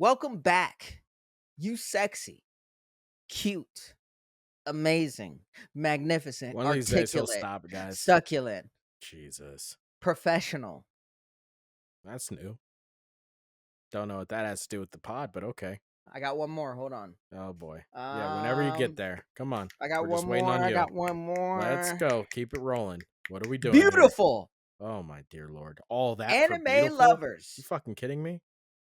Welcome back, you sexy, cute, amazing, magnificent, One of these days he'll articulate, stop, guys. succulent, Jesus. professional. That's new. Don't know what that has to do with the pod, but okay. I got one more. Hold on. Oh boy. Yeah, whenever you get Um, there. Come on. I got We're just one waiting more. on I you. got one Let's more. go. Keep it rolling. What are we doing here? Beautiful Oh my dear Lord. All that for anime beautiful? You lovers. fucking kidding me?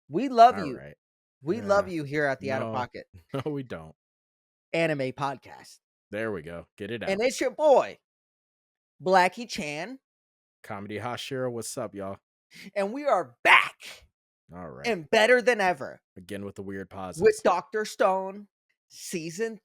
We love All you. right. We love Yeah. you here at the Out of No. Pocket No, we don't. Anime Podcast, There we go. Get it out. and it's your boy Blackie Chan, Comedy Hashira, what's up, y'all? and we are back All right. and better than ever. Again with the weird pauses. With Dr. Stone, season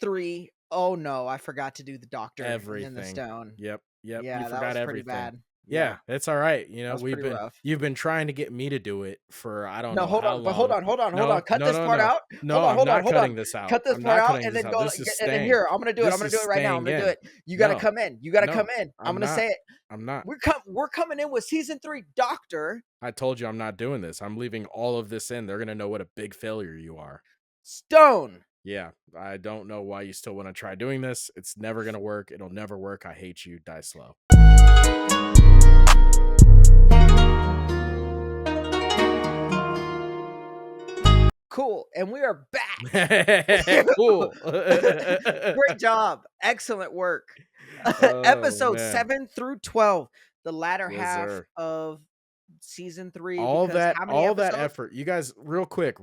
3. Oh no, I forgot to do the doctor Everything. and then the stone. Yep. Yeah, you that forgot was pretty everything. bad. Yeah, it's all right. You know, was pretty rough. you've been trying to get me to do it for I don't No, know hold how on, but long. hold on. Cut this part out. No, I'm not cutting this out. Cut this I'm part not out, cutting and this then out. go. This is And then staying. here, I'm gonna do it. This I'm gonna is do it right now. I'm staying gonna do in. it. You gotta No. come in. You gotta No, come in. I'm I'm gonna not. say it. I'm not. We're coming in with season 3, Doctor I told you I'm not doing this. I'm leaving all of this in. They're gonna know what a big failure you are. Stone. Yeah, I don't know why you still want to try doing this. It's never gonna work. It'll never work. I hate you. Die slow. Cool, and we are back. Cool. Great job. Excellent work. Oh, Episode man. 7 through 12, the latter Yes, half sir. of season 3. all because that how many all that episodes? effort, you guys, real quick,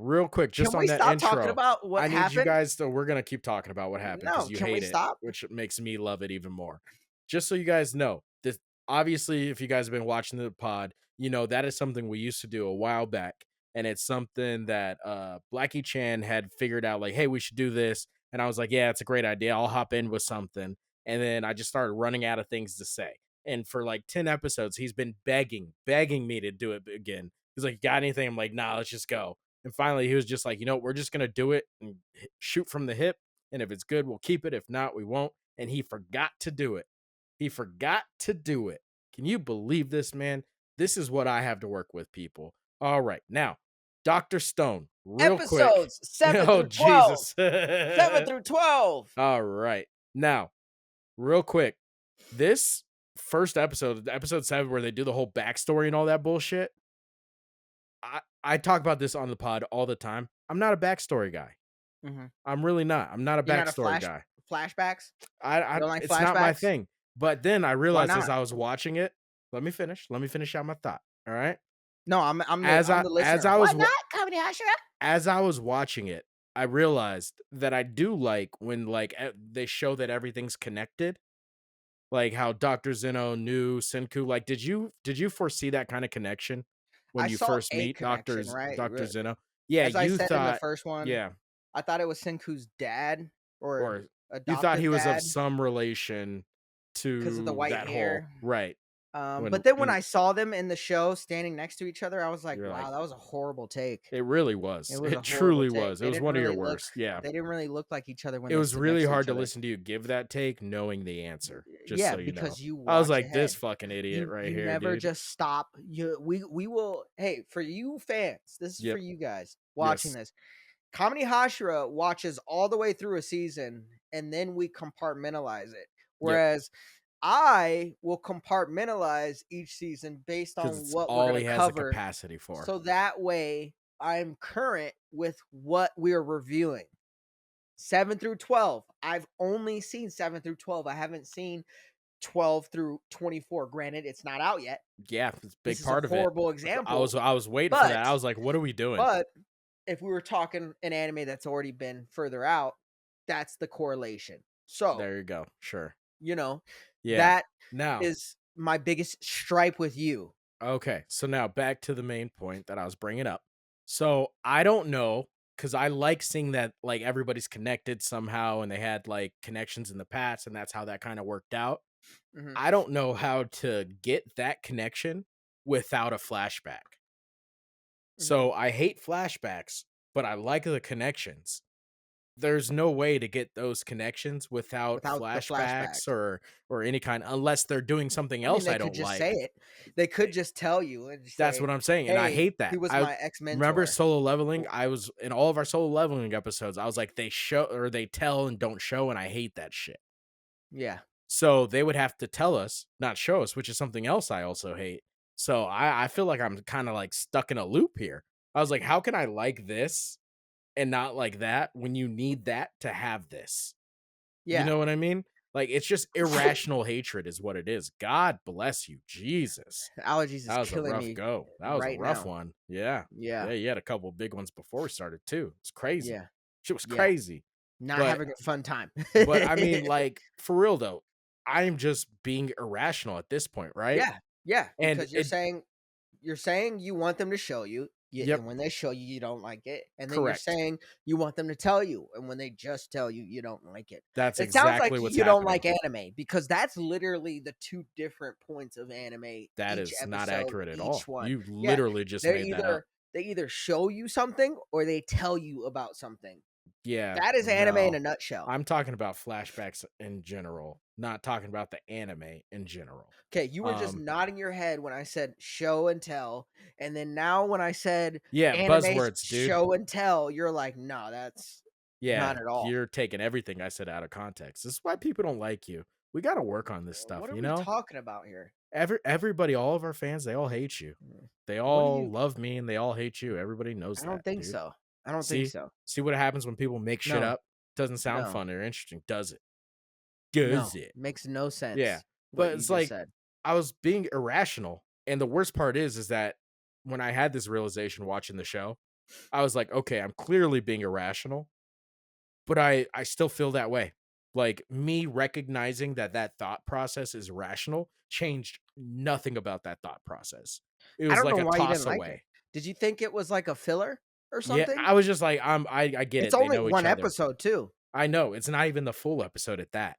just Can on we that stop talking intro. about what I need happened? you guys to, we're gonna keep talking about what happened because No, you can we hate it, stop? which makes me love it even more. Just so you guys know, this obviously, if you guys have been watching the pod, you know that is something we used to do a while back, and it's something that Blackie Chan had figured out, like, hey, we should do this, and I was like, yeah, it's a great idea. I'll hop in with something, and then I just started running out of things to say. And for like 10 episodes, he's been begging me to do it again. He's like, got anything? I'm like, nah, let's just go. And finally, he was just like, you know, we're just going to do it and shoot from the hip. And if it's good, we'll keep it. If not, we won't. And he forgot to do it. He forgot to do it. Can you believe this, man? This is what I have to work with, people. All right. Now, Dr. Stone, real quick. Episodes 7 Oh, through 12. Jesus. 7 through 12. All right. Now, real quick. This first episode 7, where they do the whole backstory and all that bullshit, I talk about this on the pod all the time. I'm not a backstory guy. Mm-hmm. I'm really not. I'm not a You're not backstory guy. Flashbacks? I don't like it's not my flashbacks? thing. But then I realized as not? I was watching it, let me finish out my thought. All right. No, I'm As the listener. I was Why not, Comedy Hashira? as I was watching it, I realized that I do like when like they show that everything's connected. Like how Dr. Zeno knew Senku. Like, did you foresee that kind of connection when I you saw first a meet Dr. connection, right? Dr. Zeno? Yeah, As I you said in the thought, first one, yeah, I thought it was Senku's dad or or you thought adopted he was dad of some relation because of the to white that whole, hair. right. But then when I saw them in the show standing next to each other, I was like, You're wow, like, that was a horrible take. it really was. It was a It horrible truly take. was. They It was didn't one of your really look. worst. Yeah. They didn't really look like each other when It they was stood really next hard to to each listen to you give that take, knowing the answer. Just Yeah, so you know. because you I was watch like, this ahead. fucking idiot right You here. never dude. just stop. We will. Hey, for you fans, this is Yep. for you guys watching Yes. this. Comedy Hashira watches all the way through a season, and then we compartmentalize it. Whereas I will compartmentalize each season based on Because it's what we're all going he to has the cover. capacity for. So that way I'm current with what we are reviewing. 7 through 12. I've only seen 7 through 12. I haven't seen 12 through 24. Granted, it's not out yet. Yeah, it's a big This is part a of it. horrible example. I was waiting for that. I was like, what are we doing? But if we were talking an anime that's already been further out, that's the correlation. So there you go. Sure. you know, Yeah. that Now is my biggest stripe with you. okay, so now back to the main point that I was bringing up. So I don't know, because I like seeing that like everybody's connected somehow, and they had like connections in the past, and that's how that kind of worked out. Mhm. I don't know how to get that connection without a flashback. So I hate flashbacks, but I like the connections. there's no way to get those connections without without the flashbacks flashbacks. or any kind, unless they're doing something I mean, else they I could don't just say like. it. They could just tell you and That's say, what I'm saying, and I "Hey, hate he that. was I my remember ex-mentor." Solo Leveling, I was in all of our Solo Leveling episodes, I was like, they show or they tell and don't show, and I hate that shit. Yeah. So, they would have to tell us, not show us, which is something else I also hate. So, I feel like I'm kinda, like, stuck in a loop here. I was like, "How can I like this and not like that when you need that to have this?" You Yeah. know what I mean? Like, it's just irrational hatred is what it is. God bless you, Jesus. Allergies is That was a killing rough me go. That was a right rough now. one. Yeah. Yeah. Yeah, you had a couple big ones before we started too. It's crazy. Yeah. Shit was Yeah. crazy. Not But having a fun time. I mean, like, for real though, I'm just being irrational at this point, right? Yeah. Yeah, And because it you're saying you want them to show you, Yep, and when they show you, you don't like it, and then you're correct. saying you want them to tell you, and when they just tell you, you don't like it. That's It sounds like exactly what's you don't happening. like anime because that's literally the 2 different points of anime, That each is not episode, accurate at each all. one. You Yeah, literally just they're made that up. either they either show you something or they tell you about something. Yeah, That is anime in no. a nutshell. I'm talking about flashbacks in general, not talking about the anime in general. Okay, you were just Um, nodding your head when I said show and tell, and then now when I said yeah, anime buzzwords, dude. show and tell, you're like, "No, that's Yeah, not at all." you're taking everything I said out of context. This is why people don't like you. We gotta work on this What stuff, are you we know? talking about here? Everybody, all of our fans, they all hate you. Mm. They What do all you love me and they all hate you. Everybody knows I that, don't think dude. so. I don't think See? so. See what happens when people make shit No, up? Doesn't sound no, fun or interesting, does it? no. Does it? Makes no Yeah. sense what But you it's just like said. I was being irrational. And the worst part is that when I had this realization watching the show, I was like, okay, I'm clearly being irrational, but I still feel that way. Like me recognizing that that thought process is rational changed nothing about that thought process. It I was don't like know a why you didn't toss like it. away. Did you think it was like a filler or Yeah, something? I was just like, I get It's it. They only know each 1 other. episode too. I know it's not even the full episode at that.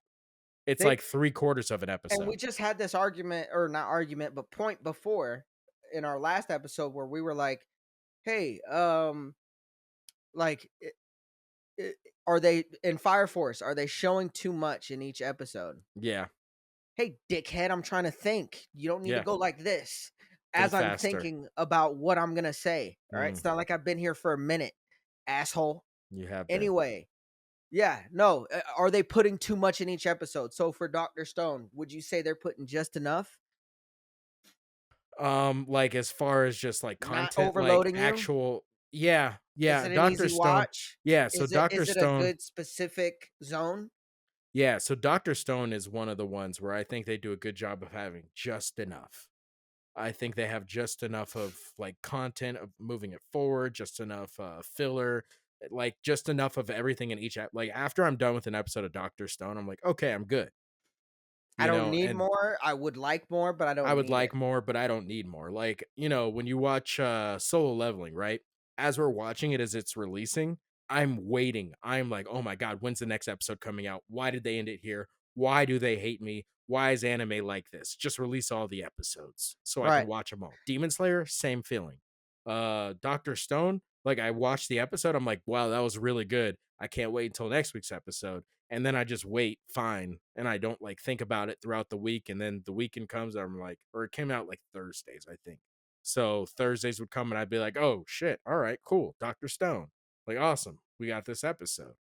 It's They like 3/4 of an And we episode. just had this argument, or not argument, but point before in our last episode where we were like, "Hey, like, I are they in Fire Force? Are they showing too much in each episode?" Yeah, Hey, dickhead, I'm trying to think. You don't need to yeah. go like this Think as I'm faster. thinking about what I'm gonna say. All right, Mm, it's not like I've been here for a minute, asshole. you have been. Anyway, yeah, no, are they putting too much in each episode? So for Doctor Stone, would you say they're putting just enough? Like, as far as just, like, Not content, like, overloading you? actual yeah, Is yeah, it an Doctor easy Stone watch? yeah, so Doctor Is it a Stone good specific zone? yeah, so Doctor Stone is one of the ones where I think they do a good job of having just enough. I think they have just enough of, like, content of moving it forward, just enough, filler, like, just enough of everything in each ep like, after I'm done with an episode of Doctor Stone, I'm like, "Okay, I'm good," I you don't know, need and more. I would like more, but I I don't would need like it. more, but I don't need more. Like, when you watch Solo Leveling, right? As we're watching it as it's releasing, I'm waiting. I'm like, oh my God, when's the next episode coming out? Why did they end it here? Why do they hate me? Why is anime like this? Just release all the episodes so I can Right. watch them all. Demon Slayer, same feeling. Dr. Stone, like I watched the episode, I'm like, wow, that was really good. I can't wait until next week's episode, and then I just wait, fine, and I don't like think about it throughout the week. And then the weekend comes, I'm like, or it came out like Thursdays, I think. So Thursdays would come, and I'd be like, oh shit, all right, cool, Doctor Stone, like awesome, we got this episode.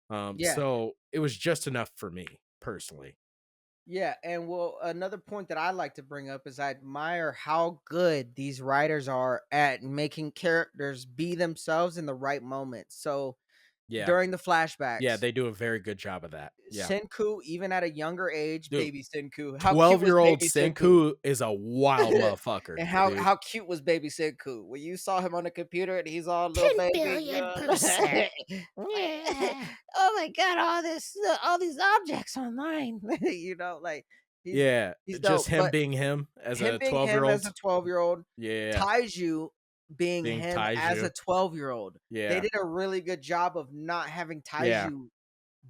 Yeah. So it was just enough for me personally. Yeah. And well, another point that I like to bring up is I admire how good these writers are at making characters be themselves in the right moment. So Yeah, during the yeah, flashbacks, they do a very good job of that. Yeah, Senku, even at a younger age, dude, baby Senku. How cute was 12-year-old baby Senku? Senku is a wild motherfucker, And dude. how cute was baby Senku? When you saw him on the computer and he's all little 10 baby, billion percent. like, Yeah. oh my god, all these objects online. Like he's Yeah, he's just dope. him But being him as him a being him as 12-year-old. a 12-year-old, Yeah, Taiju being being him as a Taiju. 12-year-old. They Yeah, did a really good job of not having yeah, Taiju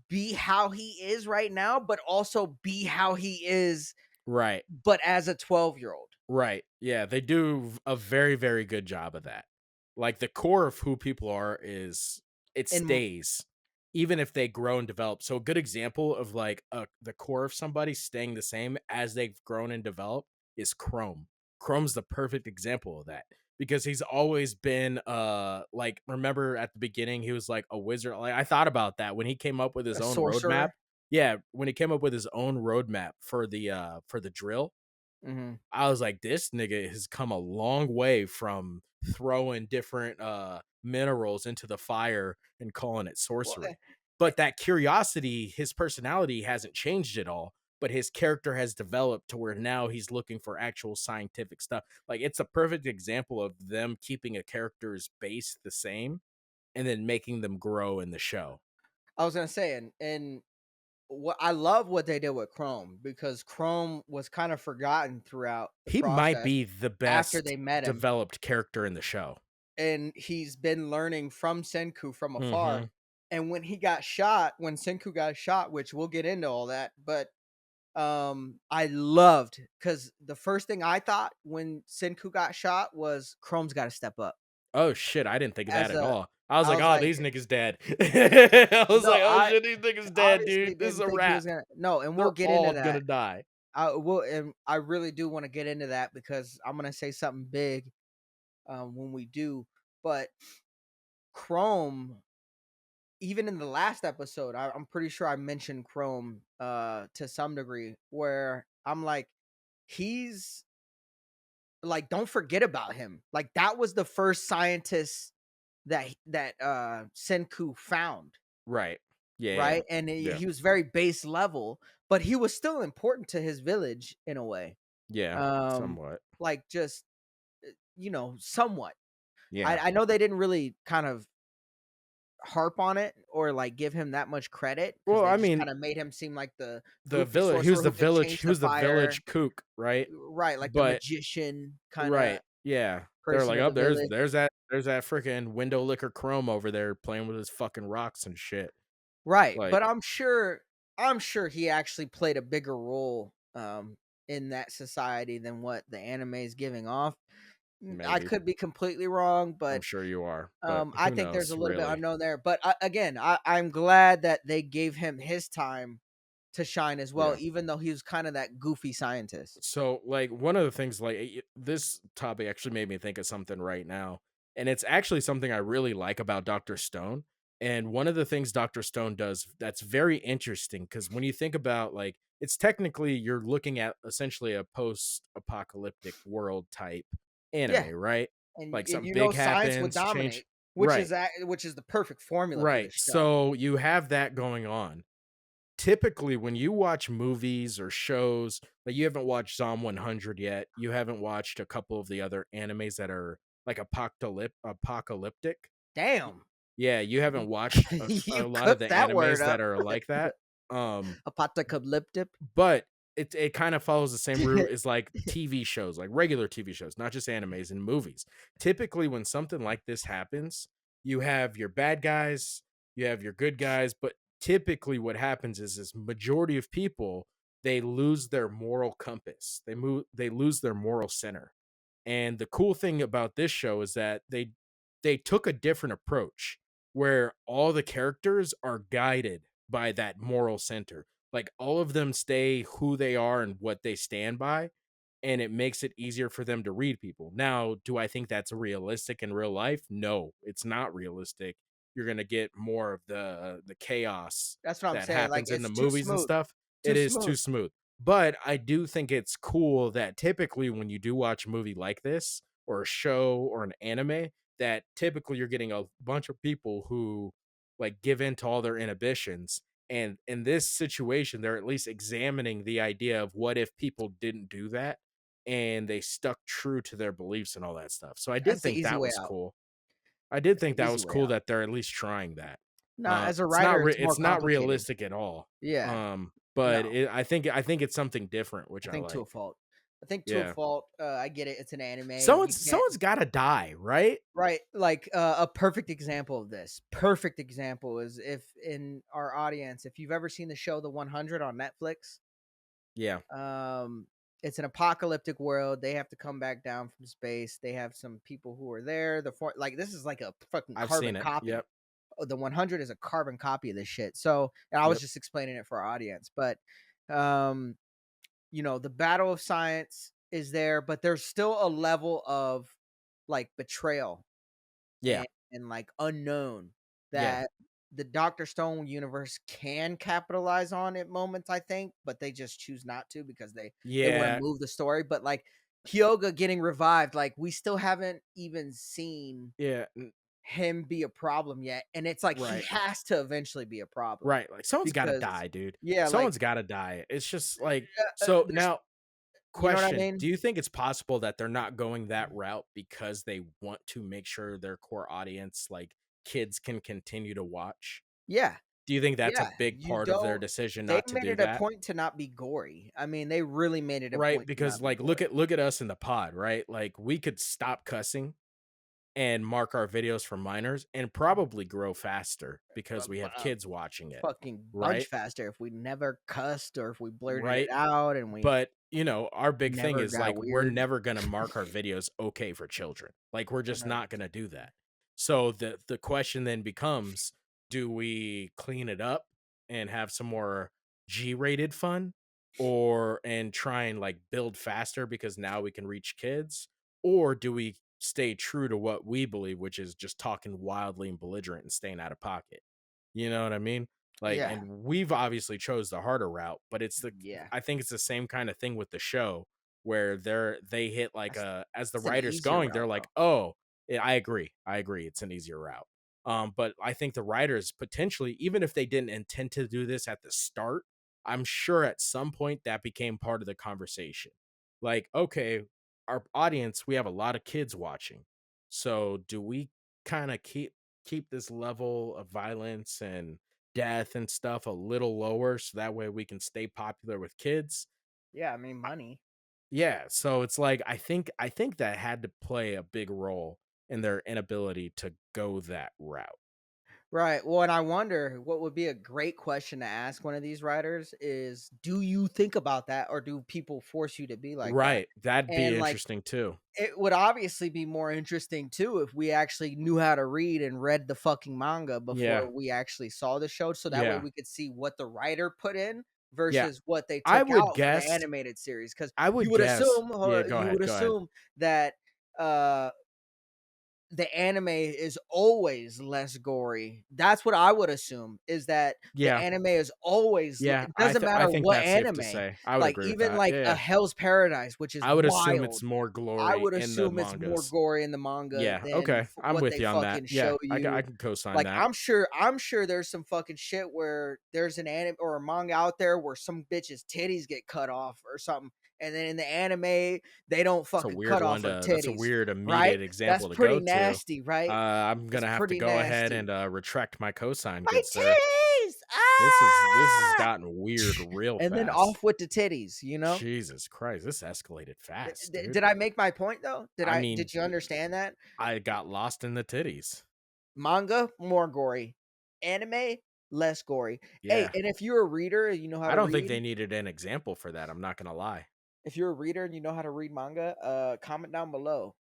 be how he is right now, but also be how he is, right, but as a 12-year-old. right. Yeah, they do a very, very good job of that. Like, the core of who people are is it And stays. even if they grow and develop. So a good example of like the core of somebody staying the same as they've grown and developed is Chrome. Chrome's the perfect example of that because he's always been like, remember at the beginning he was like a wizard. Like I thought about that when he came up with his A own roadmap. sorcerer. Yeah, when he came up with his own roadmap for the drill, Mhm. I was like, this nigga has come a long way from throwing different minerals into the fire and calling it Well, sorcery. eh But that curiosity, his personality hasn't changed at all. But his character has developed to where now he's looking for actual scientific stuff. Like it's a perfect example of them keeping a character's base the same and then making them grow in the show. I was gonna say, and what I love what they did with Chrome because Chrome was kind of forgotten throughout the He might process be the after best they met him, developed character in the show. and he's been learning from Senku from afar. Hmm. And when he got shot, when Senku got shot, which we'll get into all that, but I loved because the first thing I thought when Senku got shot was Chrome's got to step up Oh shit, I didn't think of that as at a. all. I was I like, was "Oh, like, these niggas dead." I was no, like, "Oh I shit, these niggas dead, obviously dude. This is didn't a think he wrap. was gonna. No, and we'll They're get into all gonna that. die." I will, and I really do want to get into that because I'm gonna say something big when we do. But Chrome, even in the last episode, I'm pretty sure I mentioned Chrome to some degree, where I'm like, he's like, don't forget about him. Like that was the first scientist that Senku found, Right. Yeah, yeah, right? And yeah, he was very base level, but he was still important to his village in a way. yeah, Um, somewhat. like just somewhat. I, Yeah. I know they didn't really kind of harp on it or like give him that much credit because Well, they I just mean, kind of made him seem like the the goofy village. sorcerer who could change He the was the fire, village kook, right? right? Like the But magician kind of right, yeah, they're person like, of "Oh, the village, there's that freaking window licker Chrome over there playing with his fucking rocks and shit." right? Like But I'm sure he actually played a bigger role in that society than what the anime is giving off. I maybe. could be completely wrong, I'm but sure you are, but I who think there's a knows, little bit really? unknown there. But again, I'm glad that they gave him his time to shine as well, Yeah. even though he was kind of that goofy scientist. So, like, one of the things, like, this topic actually made me think of something right now, and it's actually something I really like about Dr. Stone. And one of the things Dr. Stone does that's very interesting, because when you think about, like, it's technically you're looking at essentially a post-apocalyptic world type Yeah, anime, right? and Like something you know big science would happens, change, dominate, right, which is the perfect formula for right. this show. So you have that going on. Typically when you watch movies or shows, like you haven't watched Zom 100 yet, you haven't watched a couple of the other animes that are like apocalyptic. Damn, Yeah, you haven't you, watched a you lot of the cooked that word animes that up. are like that. Apocalyptic. But it kind of follows the same route as like TV shows, like regular TV shows, not just animes and movies. Typically, when something like this happens, you have your bad guys, you have your good guys, but typically what happens is majority of people they lose their moral compass. They lose their moral center. And the cool thing about this show is that they took a different approach where all the characters are guided by that moral center. Like all of them stay who they are and what they stand by, and it makes it easier for them to read people. Now, do I think that's realistic in real life? No, it's not realistic. You're going to get more of the chaos That's what I'm that saying. Like happens in the it's too movies and smooth, stuff. too It is too smooth. smooth. But I do think it's cool that typically when you do watch a movie like this or a show or an anime, that typically you're getting a bunch of people who like give in to all their inhibitions. And in this situation, they're at least examining the idea of what if people didn't do that and they stuck true to their beliefs and all that stuff. So I did That's the think easy that way was out. cool. I did That's think the that easy was way cool out. that they're at least trying that. Nah, as a writer, it's more It's not complicated. realistic at all. Yeah, But no. I think it's something different, I which I think to a like. fault. I think to a Yeah. fault. I get it. It's an anime. You can't. Someone's got to die, right? Right. Like a perfect example of this. Perfect example is if in our audience, if you've ever seen the show The 100 on Netflix, Yeah. um, it's an apocalyptic world. They have to come back down from space. They have some people who are there. Like this is like a fucking I've seen carbon it. copy. Yep. The 100 is a carbon copy of this shit. So, and I was Yep. just explaining it for our audience, but um, the battle of science is there, but there's still a level of like betrayal Yeah. and like unknown Yeah. that the Doctor Stone universe can capitalize on at moments, I think, but they just choose not to because they want to Yeah. move the story. But like Hyoga getting revived, like we still haven't even seen Yeah. him be a problem yet, and it's like he Right. has to eventually be a problem Right. Like someone's got to because die, dude. yeah, like Someone's got to die. It's just like so there's now you know what I question, mean? do you think it's possible that they're not going that route because they want to make sure their core audience, like kids, can continue to watch? Yeah. Do you think that's a Yeah, big you part of their don't decision they not to made do it a that? point to not be gory. I mean, they really made it a Right? point to Because not be like look gory. at us in the pod, right? Like we could stop cussing and mark our videos for minors and probably grow faster because we have kids watching it, Fucking bunch right? faster if we never cussed or if we blurted it Right? out and we But, our big thing never is, got like, we're weird. never gonna mark our videos okay for children. Like, we're just Right. not gonna do that. So the question then becomes, do we clean it up and have some more G-rated fun and try and, like, build faster because now we can reach kids? Or do we stay true to what we believe, which is just talking wildly and belligerent and staying out of pocket? You know what I mean? Like, Yeah. and we've obviously chose the harder route, but Yeah. I think it's the same kind of thing with the show where they hit like That's as the that's an writer's easier going, route they're like, though. "Oh, yeah, I agree. I agree. It's an easier route." But I think the writers potentially, even if they didn't intend to do this at the start, I'm sure at some point that became part of the conversation. Like, okay, our audience, we have a lot of kids watching. So do we kind of keep this level of violence and death and stuff a little lower so that way we can stay popular with kids? Yeah, I mean money. Yeah, so it's like I think that had to play a big role in their inability to go that route. Right. Well, and I wonder what would be a great question to ask one of these writers is, do you think about that or do people force you to be like that? Right, that'd be And like interesting too. it would obviously be more interesting too if we actually knew how to read and read the fucking manga Yeah, before we actually saw the show, so that way yeah, we could see what the writer put in yeah. versus what they I took would out for the guess animated series. Because I you would would guess assume, yeah, go you would ahead, go ahead. assume that uh the anime is always less gory. That's what I would assume, is that the Yeah, anime is always yeah, it doesn't I matter think what that's safe to anime, say. I would like, agree with even, that. like, Yeah, a yeah. Hell's Paradise, which is I would assume wild. it's more I glory would in the assume it's more mangas. gory in the manga Yeah, than okay. I'm what with they you on that. fucking Yeah, show I you. can co-sign Like, that. I'm sure there's some fucking shit where there's an anime or a manga out there where some bitch's titties get cut off or something, and then in the anime, they don't fucking cut off her That's a titties, weird right? immediate That's example to pretty go to. nasty, right? I'm That's gonna have to pretty go ahead and nasty. retract my cosign, My good sir. titties! This has Ah! gotten weird real And then fast. off with the titties, you know? Jesus Christ, this escalated fast, dude. Did I make my point though? I mean, Did you understand that? I got lost in the titties. Manga, more gory. Anime, less gory. Hey, Yeah. and if you're a reader, you know how I to don't think read. they needed an example for that. I'm not gonna lie. If you're a reader and you know how to read manga, comment down below.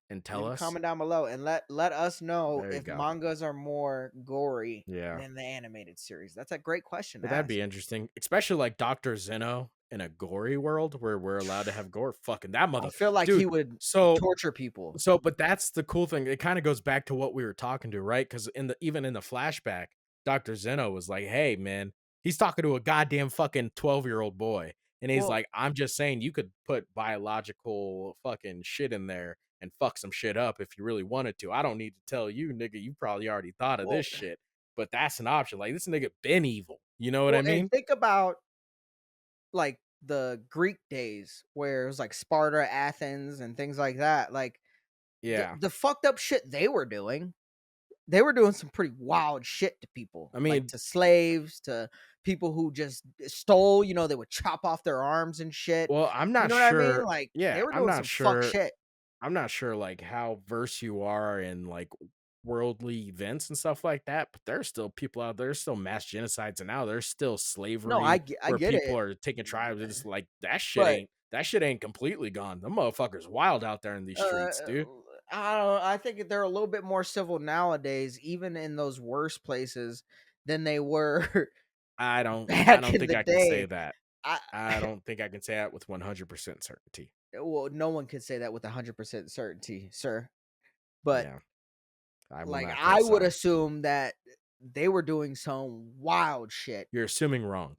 And tell Leave a us. comment down below and let us know There you if go. mangas are more gory Yeah. than the animated series. That's a great question to But that'd ask. be interesting, especially like Dr. Zeno in a gory world where we're allowed to have gore. Fucking that I mother feel like he dude. would So torture people. but that's the cool thing. It kind of goes back to what we were talking to, right? Because even in the flashback, Dr. Zeno was like, "Hey, man," he's talking to a goddamn fucking 12-year-old boy, and he's Well, like, "I'm just saying, you could put biological fucking shit in there and fuck some shit up if you really wanted to. I don't need to tell you, nigga. You probably already thought of well, this shit, but that's an option. Like this nigga been evil. You know what I well, and mean? think about like the Greek days where it was like Sparta, Athens, and things like that. Like Yeah. the fucked up shit they were doing. They were doing some pretty wild shit to people, I like mean, to slaves, to people who just stole. They would chop off their arms and shit. well, I'm You not know what I mean? sure. Like they Yeah, were doing some fuck shit. I'm not sure like how versed you are in like worldly events and stuff like that, but there's still people out there, still mass genocides, and now there's still No, slavery I where get people it, are taking tribes. It's like but that shit ain't completely gone. The motherfuckers wild out there in these uh, streets, dude. I don't. I think they're a little bit more civil nowadays, even in those worst places, than they were I back don't in think the I can say day. that. I I don't think I can say that with 100% certainty. well, no one could say that with 100% certainty, sir. But Yeah, I will like, not I would co-sign. assume that they were doing some wild shit You're assuming wrong.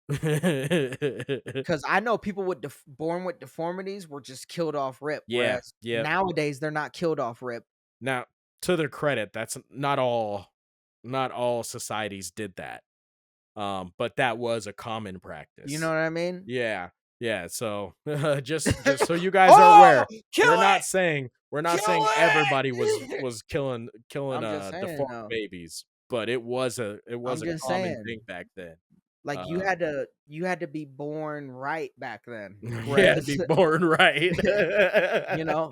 because I know people with born with deformities were just killed off rip, Yeah, whereas yep. nowadays they're not killed off rip. Now, to their credit, that's not all societies did that. But that was a common You know practice. what I mean? Yeah. Yeah, so just so you guys are Oh, aware, kill it, we're not kill saying everybody it. was killing I'm just saying deformed though. babies, but it was I'm a just common thing saying. back then. Like Uh you had to be born right back then. you had to Whereas, be born right. you know,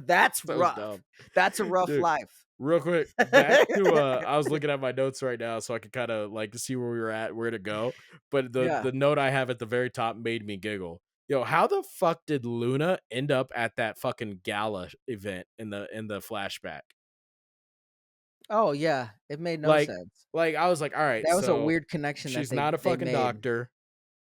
that's So rough. dumb. That's a rough Dude, life. real quick, back to I was looking at my notes right now so I could kind of like see where we were at, where to go. But Yeah. the note I have at the very top made me giggle. Yo, how the fuck did Luna end up at that fucking gala event in the flashback? Oh yeah, it made no Like sense. I was like, all right, That was a so weird connection that she's they not a they fucking made. doctor.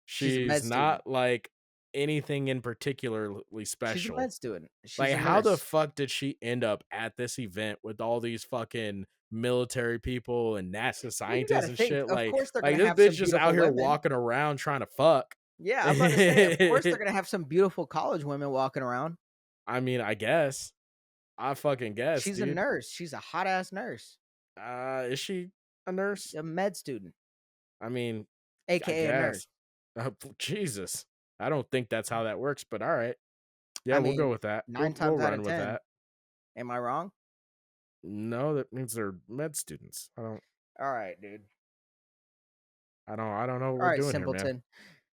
She's a She's med student. not like anything in particularly She's a special. med student. She's Like, a how the nurse. fuck did she end up at this event with all these fucking military people and NASA Well, you scientists gotta and think. shit? Of course, they're Like gonna this have bitch some just out beautiful here women. walking around trying to fuck. Yeah, I'm about to say. Of course, they're gonna have some beautiful college women walking around. I mean, I guess. I fucking guess, She's a dude. nurse. She's a hot ass nurse, Is she a nurse? a med student, I mean, I aka a nurse. guess. Jesus. I don't think that's how that works, but all right. Yeah, I we'll go mean, with that. nine We'll times out run of with 10. that. Am I wrong? No, that means they're med students. All right, dude. I don't know what All we're right, doing here, man. simpleton.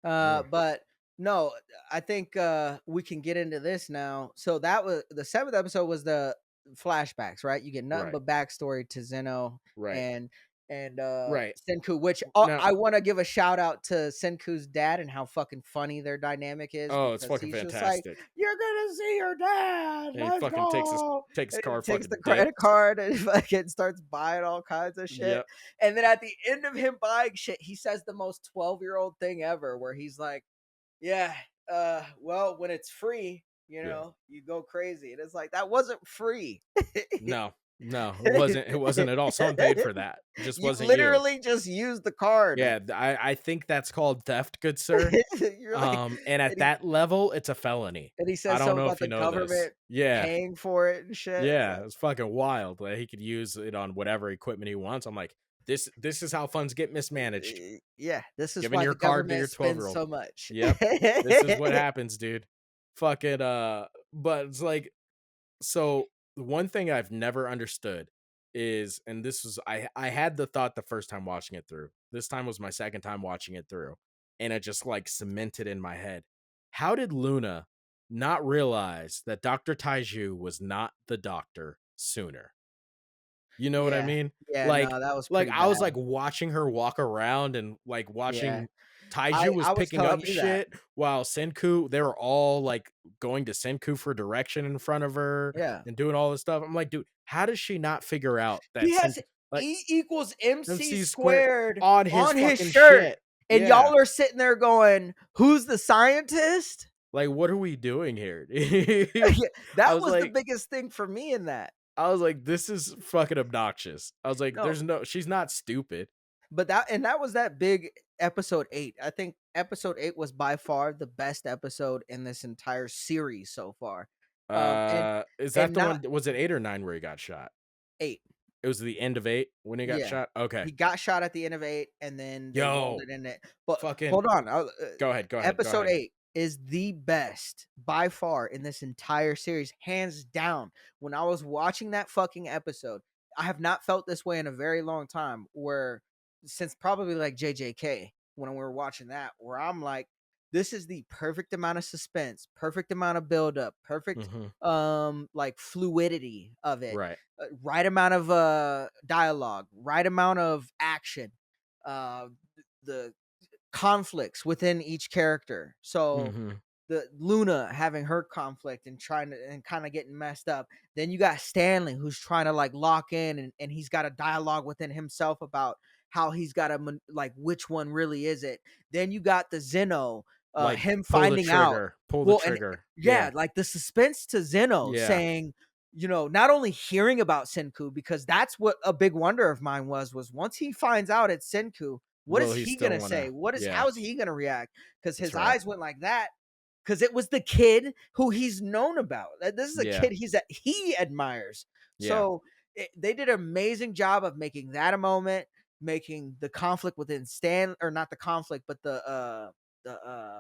Yeah. But no, I think we can get into this now. So that was the seventh episode was the flashbacks, right? You get nothing Right. but backstory to Zeno Right. and Right. Senku, which Now, I want to give a shout out to Senku's dad and how fucking funny their dynamic is oh, it's because fucking he's just like, fantastic. "You're gonna see your dad. And he Let's fucking go." takes And he car takes the fucking credit dips. card and fucking starts buying all kinds of shit. Yep. And then at the end of him buying shit, he says the most 12-year-old thing ever, where he's like, yeah, well, when it's free, Yeah. you go crazy. And it's like that wasn't free. No. No, it wasn't. It wasn't at all. Someone paid for that. It just You wasn't you. literally just used the card. Yeah, I think that's called theft, good sir. You're like, And at and he, that level, it's a felony. and he I says don't something know about if you the know this. government Yeah. paying for it and shit. It's Yeah, like, it's fucking wild. Like he could use it on whatever equipment he wants. I'm like, this is how funds get mismanaged. yeah, this is Giving why your the card to government your spends 12-year-old. so much. Yep. This is what happens, dude. Fucking but it's like so the one thing I've never understood is, and this was I had the thought the first time watching it through. This time was my second time watching it through, and it just like cemented in my head. How did Luna not realize that Dr. Taiju was not the doctor sooner? You know what I Yeah, mean? yeah, Like no, that was like pretty I was bad. like watching her walk around and like Yeah, watching Taiju was I was picking telling up you that. shit while Senku, they were all like going to Senku for direction in front of her Yeah. and doing all this stuff. I'm like, dude, how does she not figure out He that has like E equals MC MC squared squared on his on his fucking shirt, shit? and Yeah. y'all are sitting there going, "Who's the scientist?" Like, what are we doing here? Yeah, I that was was the like, biggest thing for me in that. this is fucking obnoxious. I was like, No, she's not stupid. but that was that big episode 8. I think episode 8 was by far the best episode in this entire series so far. Um, and Is that and the not one? Was it 8 or 9 where he got shot? 8. It was the end of 8 when he got Yeah. shot? Okay. He got shot at the end of 8, and then they rolled Yo, it in it. But fucking hold on, go episode ahead. 8 is the best by far in this entire series, hands down. When I was watching that fucking episode, I have not felt this way in a very long time, where since probably like JJK when we were watching that, where I'm like, this is the perfect amount of suspense, perfect amount of buildup, perfect Mhm. like fluidity of it, Right. right amount of dialogue, right amount of action, uh the conflicts within each character. So Mhm. the Luna having her conflict and trying to and kind of getting messed up. Then you got Stanley who's trying to like lock in and he's got a dialogue within himself about how he's got to like which one really is it. Then you got the Zeno, Like, him finding out. pull the Well, and trigger. yeah, Yeah. like the suspense to Zeno Yeah. saying, not only hearing about Senku, because that's what a big wonder of mine was once he finds out it's Senku, what is Will he he still gonna say? wanna What is Yeah, how is he gonna react? Because that's his right. eyes went like that. Because it was the kid who he's known about. This is a Yeah. kid he admires. Yeah. So they did an amazing job of making that a moment, making the conflict within Stan, or not the conflict, but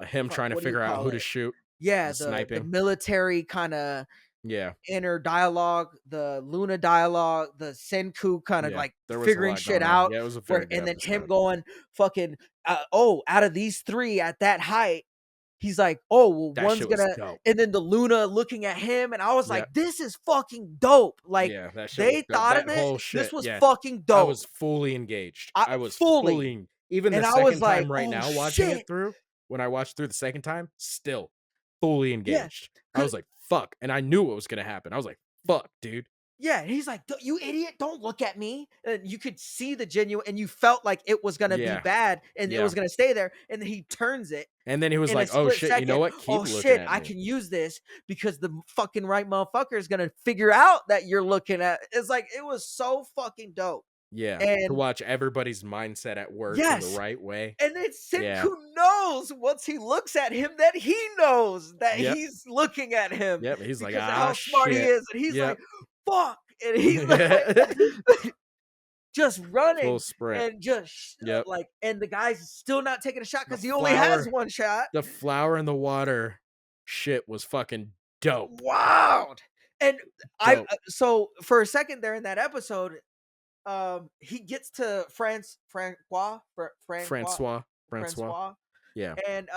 Him fuck, trying to what do you figure out call who to it? shoot, Yeah, the the sniping. military kind of Yeah. inner dialogue, the Luna dialogue, the Senku kind of Yeah. like There was a figuring lot shit going on. out, Yeah, it was a where very good and then him episode. going fucking oh, out of these three at that height, he's like, oh well, That one's shit was gonna, dope. and then the Luna looking at him, and I was Yeah. like, this is fucking dope. Like Yeah, that shit was they dope. thought That of this. whole This shit, was yeah. fucking I dope. was fully engaged. I I was fully, fully even the and I was second like, time right oh now watching shit, it through, when I watched through the second time, still fully yeah. engaged. I was like, "Fuck," and I knew what was gonna happen. I was like, "Fuck, dude." Yeah, he's like, You idiot, don't look at me." And you could see the genuine, and you felt like it was gonna be Yeah. bad and it Yeah. was gonna stay there. And then he turns it And then he was in a like, "Oh, split shit, you know second. what? Keep Oh looking shit, at I me." can use this because the fucking right motherfucker is gonna figure out that you're looking at. It's like it was so fucking dope. Yeah. To And watch everybody's mindset at work in the yes, right way. and then Yeah. Senku knows once he looks at him that he knows that Yep. he's looking at him Yep. He's like, because of "Ah, how smart he shit." is. And he's like, Yep. fuck. And he's like, just Full running sprint. and just Yep. like, and the guy's still not taking a shot The because he only has flower one shot. the flower in the water shit was fucking dope. Wow. And Dope. so for a second there in that episode, he gets to Francois. Francois. Francois, Yeah. and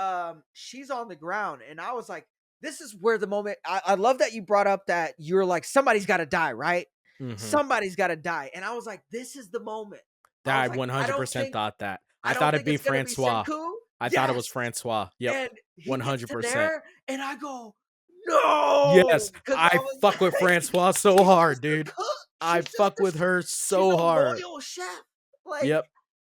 she's on the ground, and I was like, this is where the moment, I love that you brought up that you're like, somebody's got to die, right? Mhm. Somebody's got to die, and I was like, this is the moment. I I was like, 100% thought that. I I don't thought it'd think be it's gonna be Francois. Senku. I thought it was Yes, Francois. Yep. and he gets to 100%. there, and I go, no, Yes, because I I was fuck with like, Francois so she's just hard, the dude. cook. I fuck with her She's so a hard. loyal chef. Like Yep.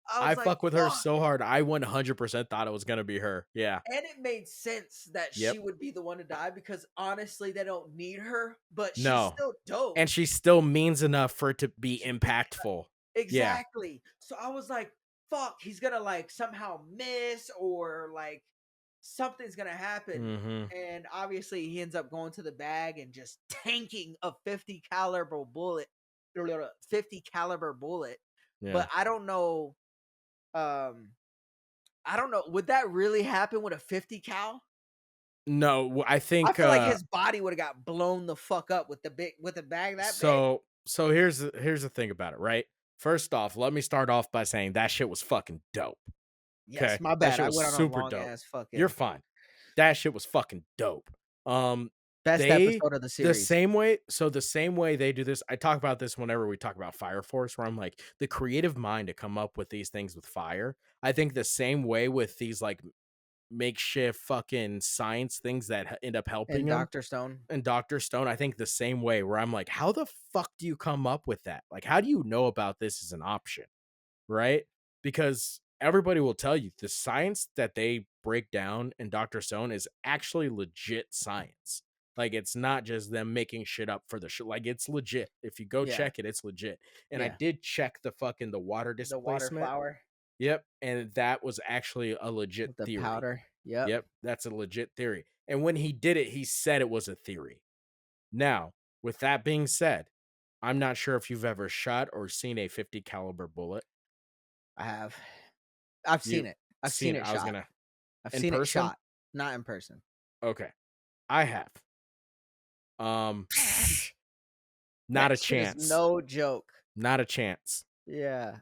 I I was like, fuck with her fuck. so hard. I 100% thought it was gonna be her. Yeah. And it made sense that she Yep. would be the one to die because honestly, they don't need her, but she's No. still dope. And she still means enough for it to be impactful. Yeah. Exactly. So I was like, fuck, he's gonna like somehow miss, or like something's gonna happen. Mhm. And obviously he ends up going to the bag and just tanking a 50 caliber bullet, 50 caliber bullet. Yeah. But um I don't know, would that really happen with a 50 cal? No, I I think feel like his body would have got blown the fuck up with the bag that big. so here's the thing about it, right? First off, let me start off by saying that shit was fucking dope. Yes, Okay? my That bad. shit I was went on a super long dope. ass You're fucking fine. That shit was fucking dope. best They episode of the the series. same way the same way they do this, I talk about this whenever we talk about Fire Force, where I'm like, the creative mind to come up with these things with fire. I think the same way with these like makeshift fucking science things that end up helping And him Dr. Stone. and Dr. Stone, I think the same way where I'm like, how the fuck do you come up with that? Like, how do you know about this as an option? Right? Because everybody will tell you the science that they break down in Dr. Stone is actually legit science. Like, it's not just them making shit up for the shit. Like, it's legit. If you go Yeah. check it, it's legit. And I Yeah. did check the water The water displacement. flower Yep. And that was actually a legit with the theory. powder. Yep. Yep. That's a legit theory. And when he did it, he said it was a theory. Now, with that being said, I'm not sure if you've ever shot or seen a 50 caliber bullet. I have. I've You seen it. I've seen seen it. it I was shot. gonna I've in seen it person. shot. Not in person. Okay, I have. Um, not a That shit is chance. no joke. Not a chance. Yeah.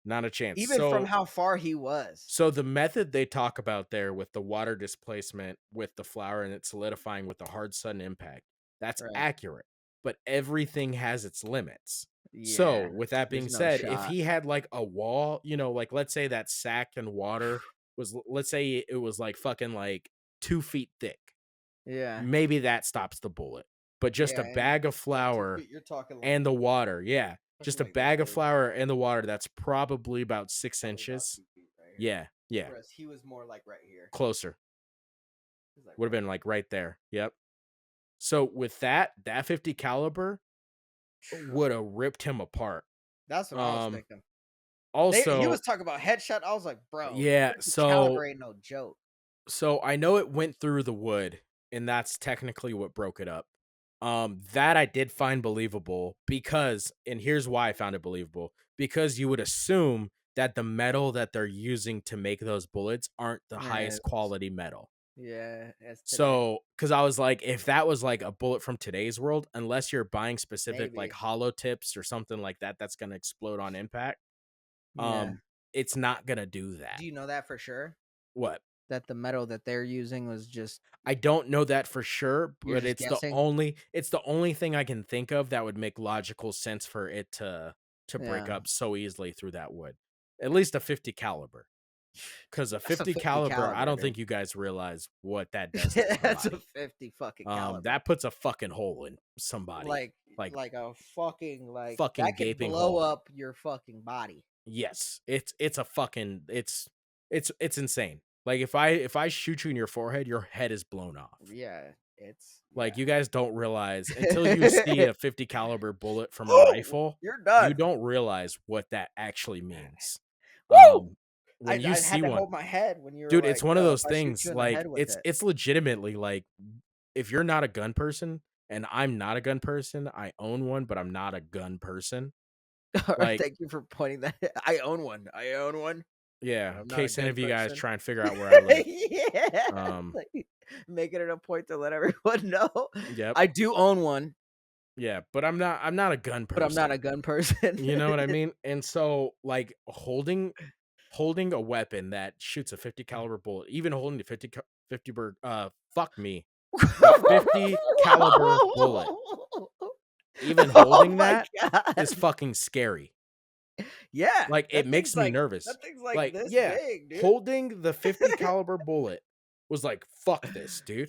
Not a chance. Even from how far he was. So the method they talk about there with the water displacement with the flour and it solidifying with the hard sudden impact, that's Right. accurate. But everything has its limits. So Yeah. with that being There's no said, if shot. he had like a wall, like let's say that sack and water was, let's say it was like fucking like 2 feet thick. Yeah. Maybe that stops the bullet. But just a Yeah, and bag of by 2 flour feet, you're talking like and the water, yeah, talking just a like this bag of big, flour and the water that's probably about 6 probably about inches. 2 feet right here. Yeah, yeah, Whereas he was more like right here. closer. He's like Would have right been, like, right there. Yep. So, with that 50 caliber here. would have ripped him apart. That's what I was Um, thinking. He also was talking about headshot. I was like, bro, yeah, 50 caliber so ain't no joke. I know it went through the wood, and that's technically what broke it up. That I did find believable because and here's why I found it believable, because you would assume that the metal that they're using to make those bullets aren't the Yeah, highest quality metal. yeah, as today. So, because I was like, if that was like a bullet from today's world, unless you're buying specific like Maybe. hollow tips or something like that, that's gonna explode on impact. Yeah. Um, it's not gonna do that. Do you know that for sure? What? That the metal that they're using was just I don't know that for sure, you're but just guessing? it's the only thing I can think of that would make logical sense for it to break Yeah. up so easily through that wood. At least a 50 caliber. Because a That's a 50 50 caliber, I caliber, don't dude. think you guys realize what that does to That's a somebody. 50 fucking caliber. That puts a fucking hole in somebody. Like Like like a fucking like fucking that could gaping blow hole. up your fucking body. Yes, it's a fucking it's insane. Like if I shoot you in your forehead, your head is blown off. Yeah, it's Like, yeah. you guys don't realize until you see a 50 caliber bullet from a rifle, You're you done. don't realize what that actually means. Woo! When you I see had to one hold my head when you were dude, it's like, one of "Yo, if those I shoot things, you in the head like, with it." it's legitimately, like, if you're not a gun person, and I'm not a gun person, I own one, but I'm not a gun person, Alright, like thank you for pointing that I own one. I own one, yeah, but in I'm not a case any gun of you guys person. try and figure out where I live. Yeah, Um, like, making it a point to let everyone know. yep, I do own one, yeah, but I'm not a gun but I'm not person. a gun person. You know what I mean? And so, like, holding a weapon that shoots a 50 caliber bullet, even holding the 50 fuck me, the 50 caliber bullet, even Oh holding my that is god. fucking scary. Yeah, Like, it makes me that nervous. thing's like Like, this yeah, big, dude. holding the 50 caliber bullet was like, fuck this, dude.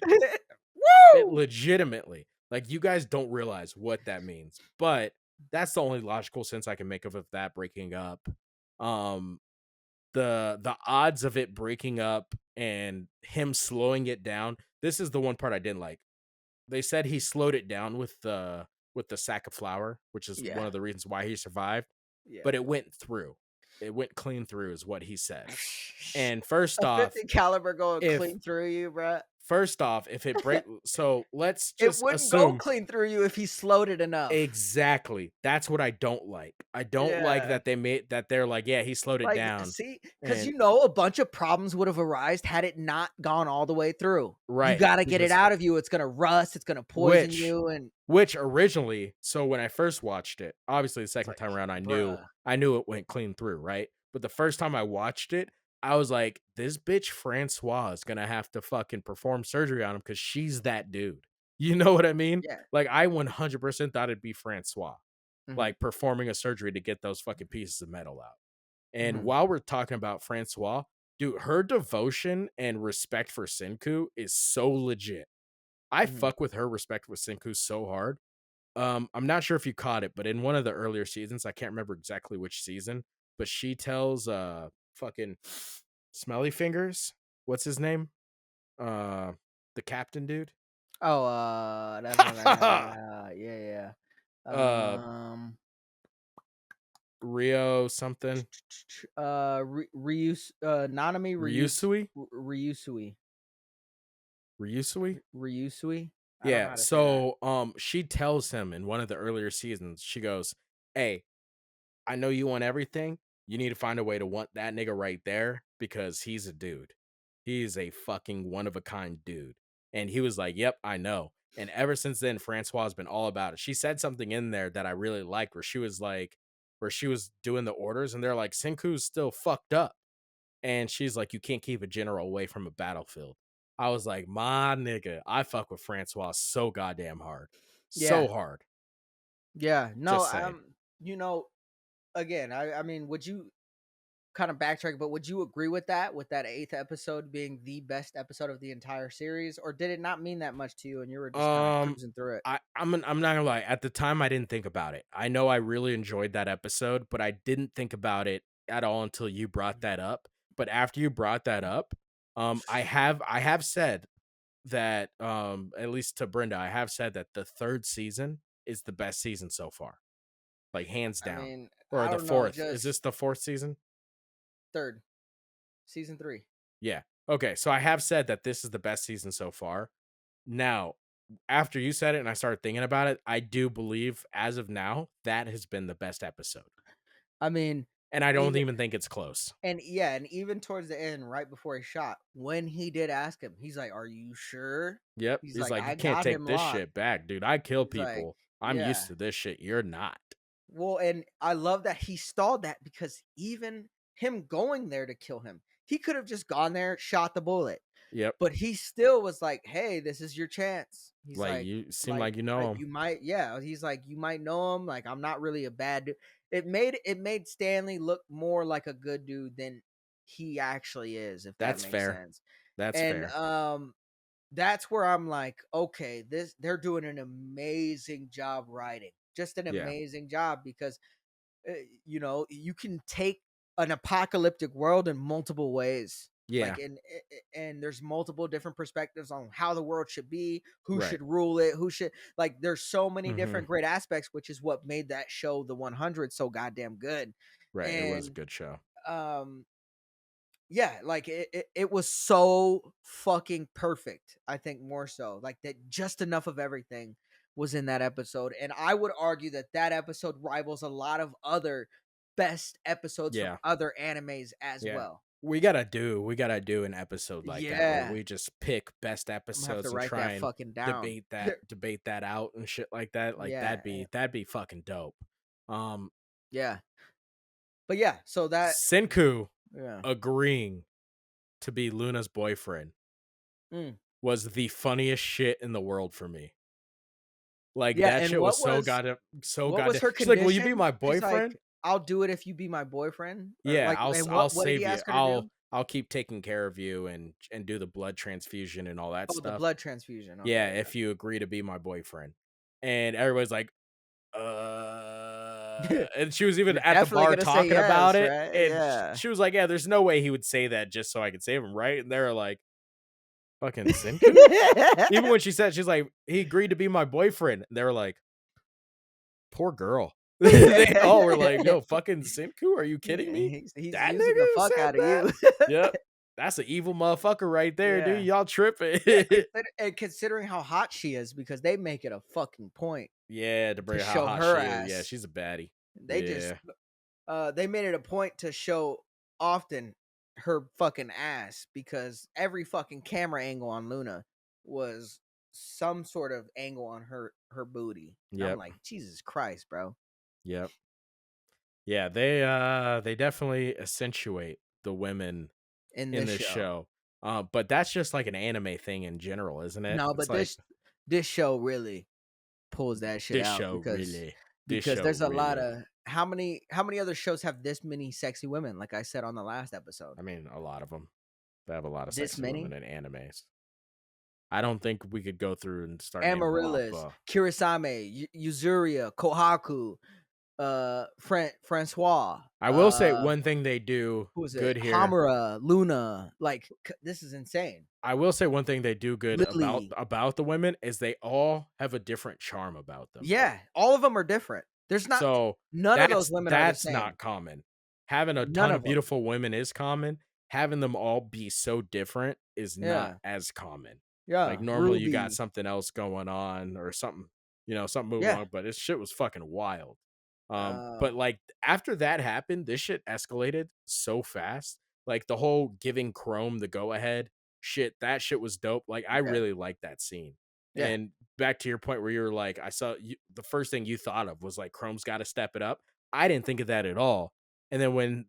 It Woo! legitimately, like, you guys don't realize what that means, but that's the only logical sense I can make of that breaking up. Um, the odds of it breaking up and him slowing it down, this is the one part I didn't like. They said he slowed it down with the sack of flour, which is one Yeah, of the reasons why he survived, yeah. but it went through. It went clean through is what he said. And first A off, 50 caliber going if clean through you, bruh. if it break so let's It just wouldn't go assume clean through you if he slowed it enough. exactly. That's what I don't like. I don't like Yeah. that they're like, "Yeah, he slowed it Like, down." see, because And you know a bunch of problems would have arisen had it not gone all the way through. You right, gotta get it because out of you, it's gonna rust, it's gonna poison which you, and which originally so when I first watched it, obviously the it's second like, time around bruh. I knew it went clean through, right? But the first time I watched it, I was like, "This bitch Francois is gonna have to fucking perform surgery on him because she's that dude." You know what I mean? Yeah. Like, I 100% thought it'd be Francois, Mhm, like, performing a surgery to get those fucking pieces of metal out. And mhm, while we're talking about Francois, dude, her devotion and respect for Senku is so legit. I mhm. fuck with her respect with Senku so hard. I'm not sure if you caught it, but in one of the earlier seasons, I can't remember exactly which season, but she tells fucking Smelly Fingers, what's his name? Uh the captain dude. Oh, da, da, da, yeah, yeah. uh Rio something. Nanami Ryusui? Ryusui. Ryusui? Ryusui? I don't know Yeah, how to say that. so she tells him in one of the earlier seasons, she goes, "Hey, I know you want everything. You need to find a way to want that nigga right there because he's a dude. He's a fucking one of a kind dude." And he was like, "Yep, I know." And ever since then, Francois has been all about it. She said something in there that I really liked where she was like, where she was doing the orders and they're like, Senku's still fucked up. And she's like, you can't keep a general away from a battlefield. I was like, my nigga, I fuck with Francois so goddamn hard. So Yeah, hard. yeah. No, Just saying. you know, again, I mean, would you kind of backtrack, but would you agree with that? With that eighth episode being the best episode of the entire series, or did it not mean that much to you and you were just kind of Um, cruising through it? I'm not gonna lie. At the time, I didn't think about it. I know I really enjoyed that episode, but I didn't think about it at all until you brought that up. But after you brought that up, I have said that at least to Brenda, I have said that the third season is the best season so far, like hands I down. mean, Or I the don't know, fourth. Is just this the fourth season? third season 3. Yeah. Okay. So I have said that this is the best season so far. Now, after you said it and I started thinking about it, I do believe as of now that has been the best episode. I mean, And I don't even even think it's close. and yeah, and even towards the end, right before he shot, when he did ask him, he's like, "Are you sure?" Yep. He's He's like, like, you "I can't got take him this locked." shit back, dude. I kill He's like, people. I'm used "Yeah." to this shit. You're not. Well, and I love that he stalled that because even him going there to kill him, he could have just gone there, shot the bullet. Yep. But he still was like, "Hey, this is your chance." He's Like you seem like like you know him. you might, yeah. He's like, "You might know him. Like, I'm not really a bad dude." It made Stanley look more like a good dude than he actually is, if that That's makes fair. sense. That's And fair. that's where I'm like, okay, this they're doing an amazing job writing, just an Yeah. amazing job because you can take an apocalyptic world in multiple ways. Yeah. Like and there's multiple different perspectives on how the world should be, who Right. should rule it, who should like there's so many Hmm. different great aspects, which is what made that show the 100 so goddamn good. Right. It was a And good show. um yeah, like it was so fucking perfect. I think more so like that, just enough of everything was in that episode, and I would argue that that episode rivals a lot of other best episodes from Yeah. other animes as Yeah. well. We gotta do an episode like that where Yeah, we just pick best I'm gonna have to episodes and write try that and fucking down. debate that out and shit like that. Like Yeah, that'd be fucking dope. Um yeah, but yeah, so that Senku yeah. agreeing to be Luna's boyfriend Mm. was the funniest shit in the world for me. Like Yeah, that and shit was so what was goddamn. her She's like, "Will you be condition? my She's like, boyfriend?" "I'll do it if you be my boyfriend," or Yeah, like, and I'll what did save he you. ask her to do? I'll keep taking care of you and do the blood transfusion and all that Oh, the stuff. blood transfusion. Okay, Yeah, if you agree to be my boyfriend. And everybody's like, yeah. and she was even You're at the definitely bar gonna say talking about yes, it, right? and Yeah. she was like, "Yeah, there's no way he would say that just so I could save him, right?" And they're like, "Fucking Senku?" Even when she said, she's like, "He agreed to be my boyfriend." And they were like, "Poor girl." They all were like, "Yo, fucking Senku, are you kidding Yeah, me? he's That using the nigga fuck said out of that?" you. Yep. That's an evil motherfucker right there, dude. Yeah. Y'all tripping. Yeah, considering how hot she is, because they make it a fucking point Yeah, to to bring how show hot her she is. Yeah, ass. she's a baddie. They just Yeah. they made it a point to show often her fucking ass because every fucking camera angle on Luna was some sort of angle on her booty. And I'm Yep. like, Jesus Christ, bro. Yep. Yeah, they definitely accentuate the women In in this this show. show. But that's just like an anime thing in general, isn't it? No, It's but like this show really pulls that shit this out show really, this because show there's a lot really. of how many other shows have this many sexy women? Like I said on the last episode, I mean, a lot of them. They have a lot of this sexy women many. in animes. I don't think we could go through and start naming them off. Amaryllis, Kirisame, Yuzuriha, Kohaku, Francois, I will say one thing they do who is it? good here. Hamura, Luna. Like this is insane. I will say one thing they do good Lily. about the women is they all have a different charm about them. Yeah, all of them are different. There's not So none of those women are the that's same. not common. Having a None ton of of them. beautiful women is common. Having them all be so different is not Yeah, as common. Like yeah. normally you got Ruby. something else going on or something, something moving Yeah. on, but this shit was fucking wild. Uh, But like after that happened, this shit escalated so fast. Like the whole giving Chrome the go ahead shit, that shit was dope. Like I yeah, really liked that scene. yeah, And back to your point where you were like, I saw you, the first thing you thought of was like Chrome's got to step it up. I didn't think of that at all. And then when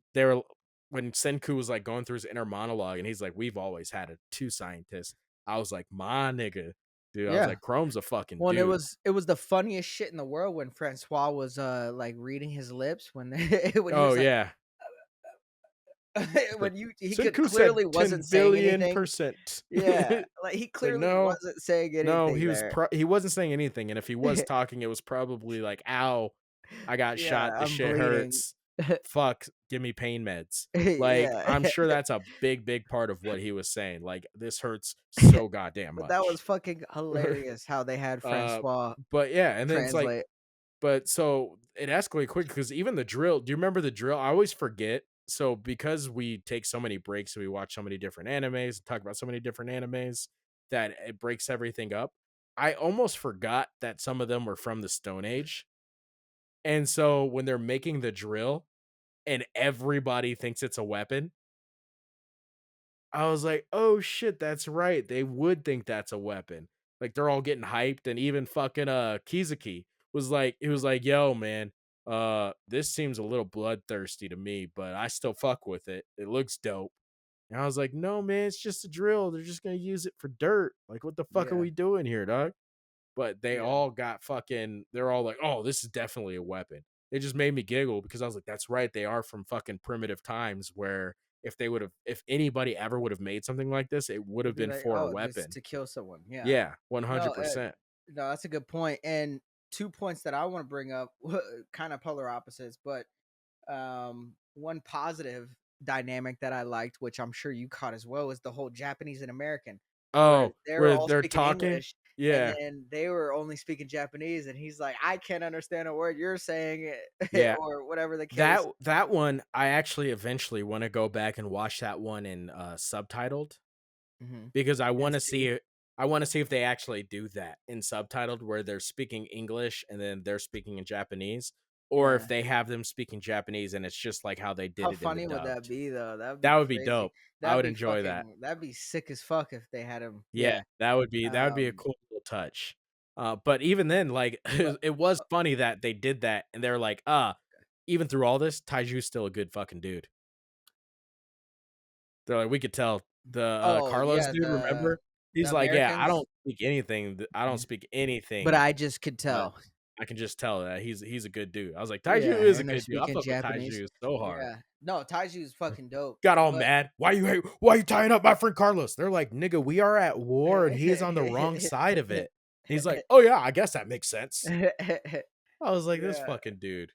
Senku was like going through his inner monologue and he's like, we've always had two scientists. I was like, my nigga, dude. I was yeah. like, Chrome's a fucking Well, and dude. it was the funniest shit in the world when Francois was like reading his lips when when he Oh was like yeah, It's like, When you he could Senku said clearly ten wasn't saying billion anything. percent. Yeah, like, he Like, clearly no, wasn't saying no, anything there. he wasn't saying anything, and if he was talking, it was probably like, "Ow, I got Yeah, shot, this I'm shit bleeding. hurts. Fuck, give me pain meds." Like, Yeah. I'm sure that's a big, big part of what he was saying, like, "This hurts so goddamn But that was much." fucking hilarious how they had Uh, Francois but yeah, and then it's like translate. but so it escalated quick because even the drill, do you remember the drill? I always forget. So because we take so many breaks and we watch so many different animes and talk about so many different animes that it breaks everything up. I almost forgot that some of them were from the Stone Age. And so when they're making the drill and everybody thinks it's a weapon, I was like, "Oh shit, that's right. They would think that's a weapon." Like they're all getting hyped, and even fucking Kizuki was like, he was like, "Yo, man, this seems a little bloodthirsty to me, but I still fuck with it. It looks dope." And I was like, "No, man, it's just a drill. They're just gonna use it for dirt. Like, what the fuck are Yeah, we doing here, dog?" But they yeah. all got fucking, they're all like, "Oh, this is definitely a weapon." It just made me giggle because I was like, "That's right. They are from fucking primitive times where if they would have, if anybody ever would have made something like this, it would It'd have be been like, for a "Oh, just weapon." to kill someone." Yeah. Yeah, No, 100%. no, that's a good point, and 2 points that I wanna bring up, kinda polar opposites, but, one positive dynamic that I liked, which I'm sure you caught as well, is the whole Japanese and American, where Oh, they were where all they're speaking talking? English, and Yeah, then they were only speaking Japanese, and he's like, "I can't understand a word you're saying," yeah. or whatever the That case. that one, I actually eventually wanna go back and watch that one in, subtitled. Mhm. Because And see. I wanna see if they actually do that in subtitled where they're speaking English and then they're speaking in Japanese, or if Yeah. they have them speaking Japanese and it's just like how they did How it in the funny would that dubbed. be though? That would be That would be crazy. dope. I would enjoy that. That'd be sick as fuck if they had him. Yeah, Yeah. that would be a Um, cool little touch. But even then, like, but it was funny that they did that and they're like, even through all this, Taiju's still a good fucking dude." They're like, "We could tell." The, oh Carlos yeah, dude, remember? the He's like, "Yeah, Americans. I don't Yeah. speak But anything, I just could but tell. I can just tell that he's a good dude." I was like, "Taiju Yeah, is a and they're good dude." I speaking fuck with Japanese. Taiju so hard. Yeah. No, Taiju's fucking dope. Got all But mad. Why you tying up my friend Carlos?" They're like, "Nigga, we are at war and he is on the wrong side of it." He's like, "Oh yeah, I guess that makes sense." I was like, "This yeah, fucking dude."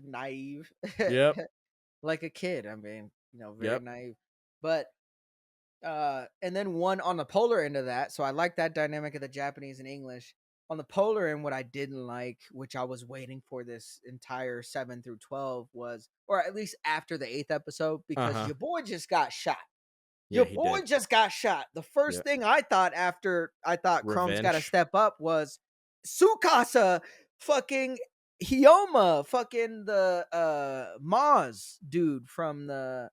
naive. Yep, Like a kid, I mean, very yep, naive. But and then one on the polar end of that. So I like that dynamic of the Japanese and English. On the polar end, what I didn't like, which I was waiting for this entire 7 through 12 was, or at least after the eighth episode, because uh-huh. your boy just got shot. Yeah, Your he boy did. just got shot. The first Yep. thing I thought after I thought Chrome's got to Revenge. step up was Tsukasa fucking Hyoma, fucking the Maz dude from the,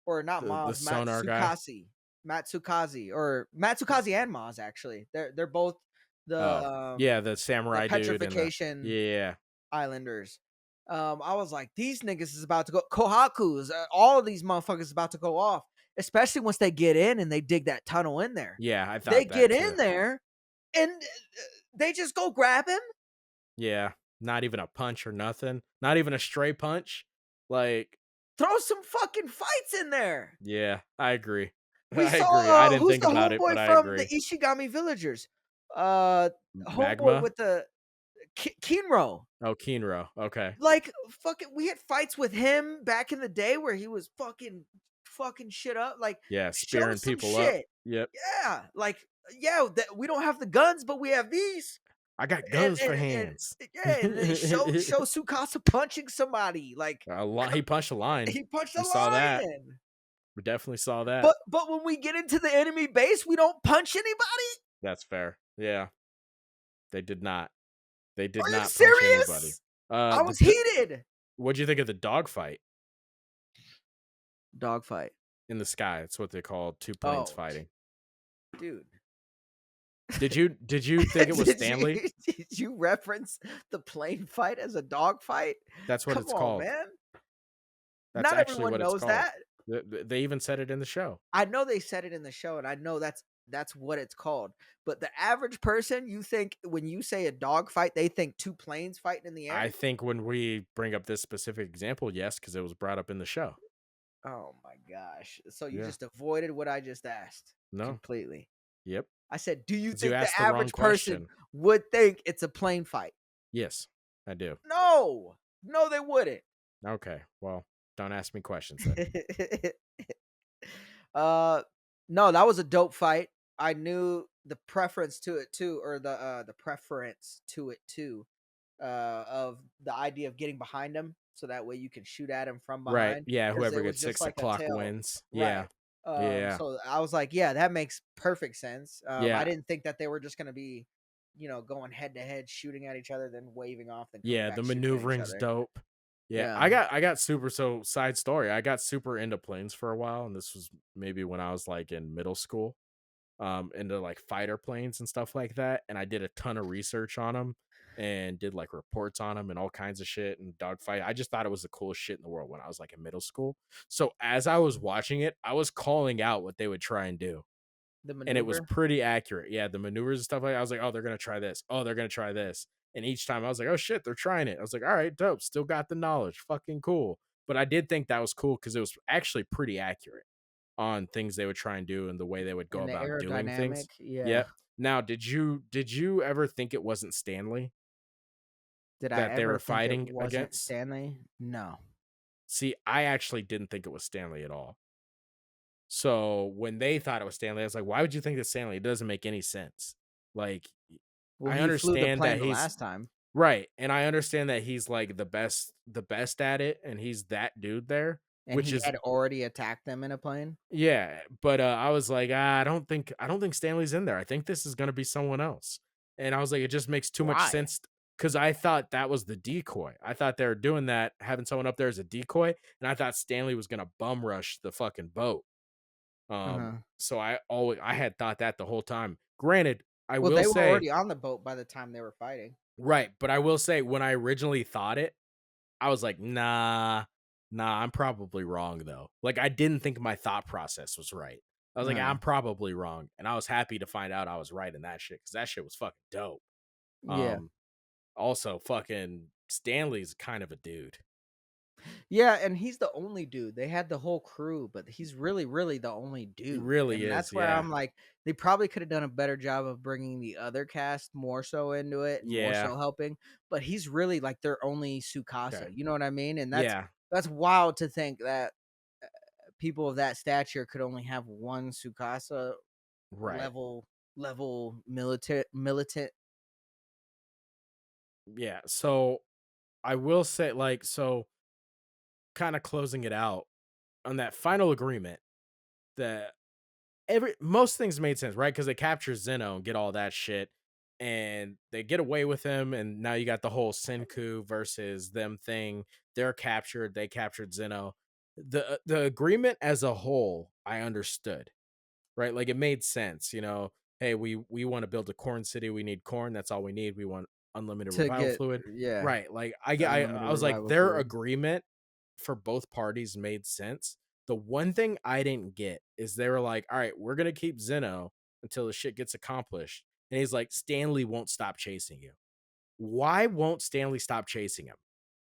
or not The Maz, sonar guy. Matsukaze, or Matsukaze and Maz actually. They're both Oh, yeah, the the samurai dude and the petrification yeah. islanders. I was like, these niggas is about to go kohakus. All of these motherfuckers is about to go off, especially once they get in and they dig that tunnel in there. Yeah, I They thought that get too. in there and they just go grab him. Yeah, not even a punch or nothing. Not even a stray punch. Like, Throw some fucking fights in there. yeah, I agree. We I saw agree. I didn't who's think the about it, but homeboy I from the agree. Ishigami villagers? Uh, Homeboy Magma? with the Kinro. Oh, Kinro. Okay. Like fucking, we had fights with him back in the day where he was fucking shit up. Like, Yeah, show spearing some people up. shit. Yep. Yeah, like, yeah, that we don't have the guns, but we have these. I got And guns for hands. yeah, and then show Sukasa punching somebody. Like, He punched a line. he punched a We saw that. lion. We definitely saw that. But when we get into the enemy base, we don't punch anybody. That's fair. Yeah, they did not. They did Are you not punch anybody. serious? I was heated. What'd you think of the dogfight Dogfight. in the sky? That's what they call two planes Oh, fighting. dude. Did you think it was did you Stanley? did you reference the plane fight as a dog fight? That's what Come it's on, called. man. That's Not actually everyone what it's knows called. that. They even said it in the show. I know they said it in the show, and I know that's what it's called. But the average person, you think when you say a dog fight, they think two planes fighting in the I air? think when we bring up this specific example, yes, because it was brought up in the show. Oh my gosh. So you Yeah. just avoided what I just asked No. completely. Yep. I said, "Do you Because you think the asked the wrong average person question. would think it's a plane fight?" Yes, I do. No. No, they wouldn't. Okay. Well, don't ask me questions then. Uh, no, that was a dope fight. I knew the preference to it too, or the preference to it too, of the idea of getting behind him, so that way you can shoot at him from Right. behind, Yeah. because Whoever it was gets just six like a o'clock tail, wins. Yeah. right? Yeah. So I was like, yeah, that makes perfect sense. I Yeah. didn't think that they were just gonna be, going head to head, shooting at each other, then waving off, then coming Yeah, the back shooting at each maneuvering's other. dope. Yeah, Yeah, I got super so side story, I got super into planes for a while, and this was maybe when I was, like, in middle school, into, like, fighter planes and stuff like that, and I did a ton of research on them and did, like, reports on them and all kinds of shit and dogfight. I just thought it was the coolest shit in the world when I was, like, in middle school. So, as I was watching it, I was calling out what they would try and do. the And it was maneuver. pretty accurate. Yeah, the maneuvers and stuff like that. I was like, "Oh, they're gonna try this. Oh, they're gonna try this." And each time I was like, "Oh shit, they're trying it." I was like, "All right, dope. Still got the knowledge. Fucking cool." But I did think that was cool because it was actually pretty accurate on things they would try and do and the way they would go And the about doing aerodynamic, things. yeah. Yep. Now, did you ever think it wasn't Stanley Did I that they ever were think it fighting wasn't against? Stanley? No. See, I actually didn't think it was Stanley at all. So when they thought it was Stanley, I was like, "Why would you think it's Stanley? It doesn't make any sense." Like, Well, I he flew the understand plane that the he's last time, right, and I understand that he's, like, the best at it, and he's that dude there, and which he is had already attacked them in a plane. yeah, but, I was like, I don't think Stanley's in there. I think this is gonna be someone else." And I was like, "It just makes too much Why? sense because I thought that was the decoy. I thought they were doing that, having someone up there as a decoy, and I thought Stanley was gonna bum rush the fucking boat. Uh-huh. So I had thought that the whole time. Granted, I Well, will they were say already on the boat by the time they were fighting. right, but I will say when I originally thought it, I was like, nah, I'm probably wrong though. Like I didn't think my thought process was right. I was like, Uh, I'm probably wrong. And I was happy to find out I was right in that shit because that shit was fucking dope. yeah. Um, Also fucking Stanley's kind of a dude. Yeah, and he's the only dude. They had the whole crew, but he's really, really the only He dude. really And is, that's where yeah. I'm like, they probably could have done a better job of bringing the other cast more so into it and more Yeah. so helping. But he's really like their only Okay. Sukasa. You know what I mean? And Yeah. that's wild to think that people of that stature could only have one Sukasa Right. level militant. Yeah. So I will say, like, so kind of closing it out on that final agreement that every most things made sense, right? Because they capture Zeno and get all that shit, and they get away with him, and now you got the whole senku versus them thing. They're captured. They captured Zeno. The agreement as a whole, I understood, right? Like it made sense, you know. Hey, we want to build a corn city. We need corn. That's all we need. We want unlimited To revival get, fluid, yeah, right? Like I the get, I unlimited was like revival their fluid. agreement for both parties made sense. The one thing I didn't get is they were like, all right, we're gonna keep Zeno until the shit gets accomplished, and he's like, Stanley won't stop chasing you. Why won't Stanley stop chasing him?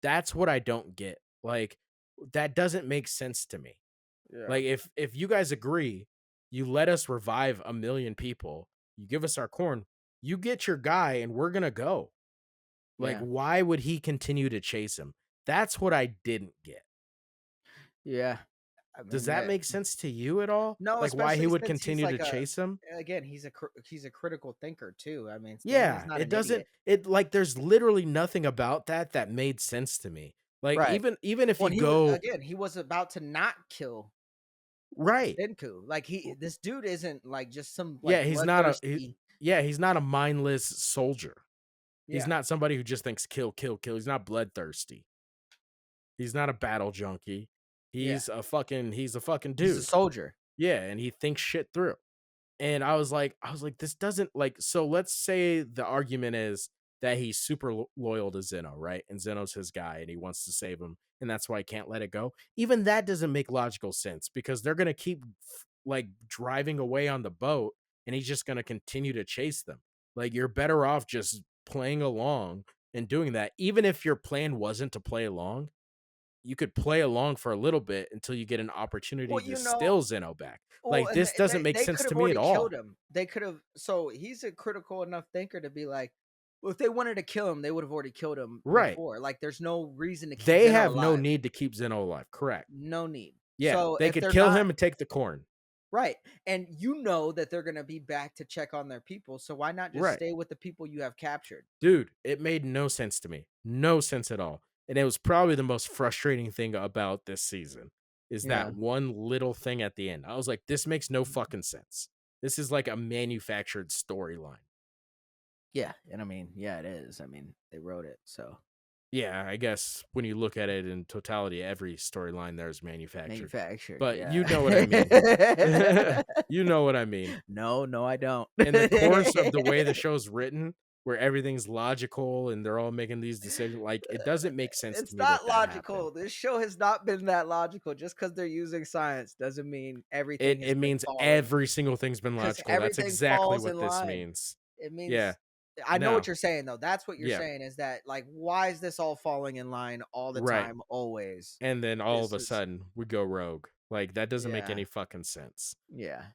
That's what I don't get. Like that doesn't make sense to me. Yeah. Like if you guys agree, you let us revive a million people, you give us our corn, you get your guy, and we're gonna go. Like, Yeah. why would he continue to chase him? That's what I didn't get. Yeah. I Does mean that that make sense to you at all? no, Like why he especially would since he's continue to like a chase him? again, he's a critical thinker too. I mean, Stanley's Yeah, not it an doesn't idiot. it like there's literally nothing about that that made sense to me. Like Right. even if Well, you and he was go again, he was about to not kill right. Senku. Like this dude isn't like just some Yeah, like he's not bloodthirsty. yeah, he's not a mindless soldier. He's Yeah. not somebody who just thinks kill, kill, kill. He's not bloodthirsty. He's not a battle junkie. Yeah. He's a fucking He's a dude. soldier. Yeah, and he thinks shit through. And I was like, this doesn't like. So let's say the argument is that he's super loyal to Zeno, right? And Zeno's his guy, and he wants to save him, and that's why he can't let it go. Even that doesn't make logical sense because they're gonna keep like driving away on the boat, and he's just gonna continue to chase them. Like you're better off just playing along and doing that, even if your plan wasn't to play along. you could play along for a little bit until you get an Well, opportunity to you know, steal Zeno back. well, Like, and this doesn't make they sense could to have me at already killed all. him. They could have. So he's a critical enough thinker to be like, well, if they wanted to kill him, they would have already killed him Right. before. Like, there's no reason to keep They Zeno have no alive. need to keep Zeno alive, correct. No need. Yeah, So they if could they're kill not him and take the corn. right, and you know that they're gonna be back to check on their people, so why not just Right. stay with the people you have captured? Dude, it made no sense to me. No sense at all. And it was probably the most frustrating thing about this season is Yeah. that one little thing at the end. I was like, this makes no fucking sense. This is like a manufactured storyline. Yeah, and I mean, yeah, it is. I mean, they wrote it, so Yeah, I guess when you look at it in totality, every storyline there is manufactured. manufactured, But you yeah. know what I mean. You know what I mean. No, no, I don't. In the course of the way the show's written, where everything's logical and they're all making these decisions, like it doesn't make sense to It's me that not that happened. logical. This show has not been that logical. Just because 'cause they're using science doesn't mean It everything has it been means falling. every single thing's been Because logical. That's everything exactly falls in what this line. means. It Yeah. means I know what No. you're saying, though. That's what you're Yeah. saying is that, like, why is this all falling in line all the Right. time, always? And then all of This a is sudden we go rogue. Like that doesn't make yeah, any fucking sense. yeah.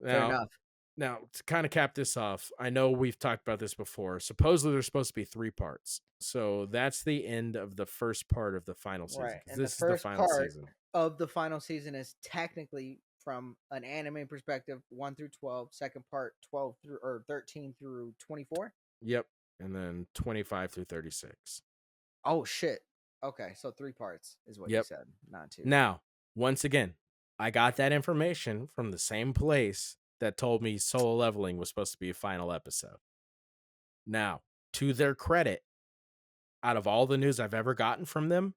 Fair Now, enough. now to kind of cap this off, I know we've talked about this before. Supposedly there's supposed to be 3 parts. So that's the end of the first part of the final season Right, because and the this is the first final part season. of the final season is technically from an anime perspective, 1 through 12, second part 12 through or 13 through 24. Yep. And then 25 through 36. Oh shit. Okay, so 3 parts is what you Yep. said, not 2. Now, once again, I got that information from the same place that told me Solo Leveling was supposed to be a final episode. Now, to their credit, out of all the news I've ever gotten from them,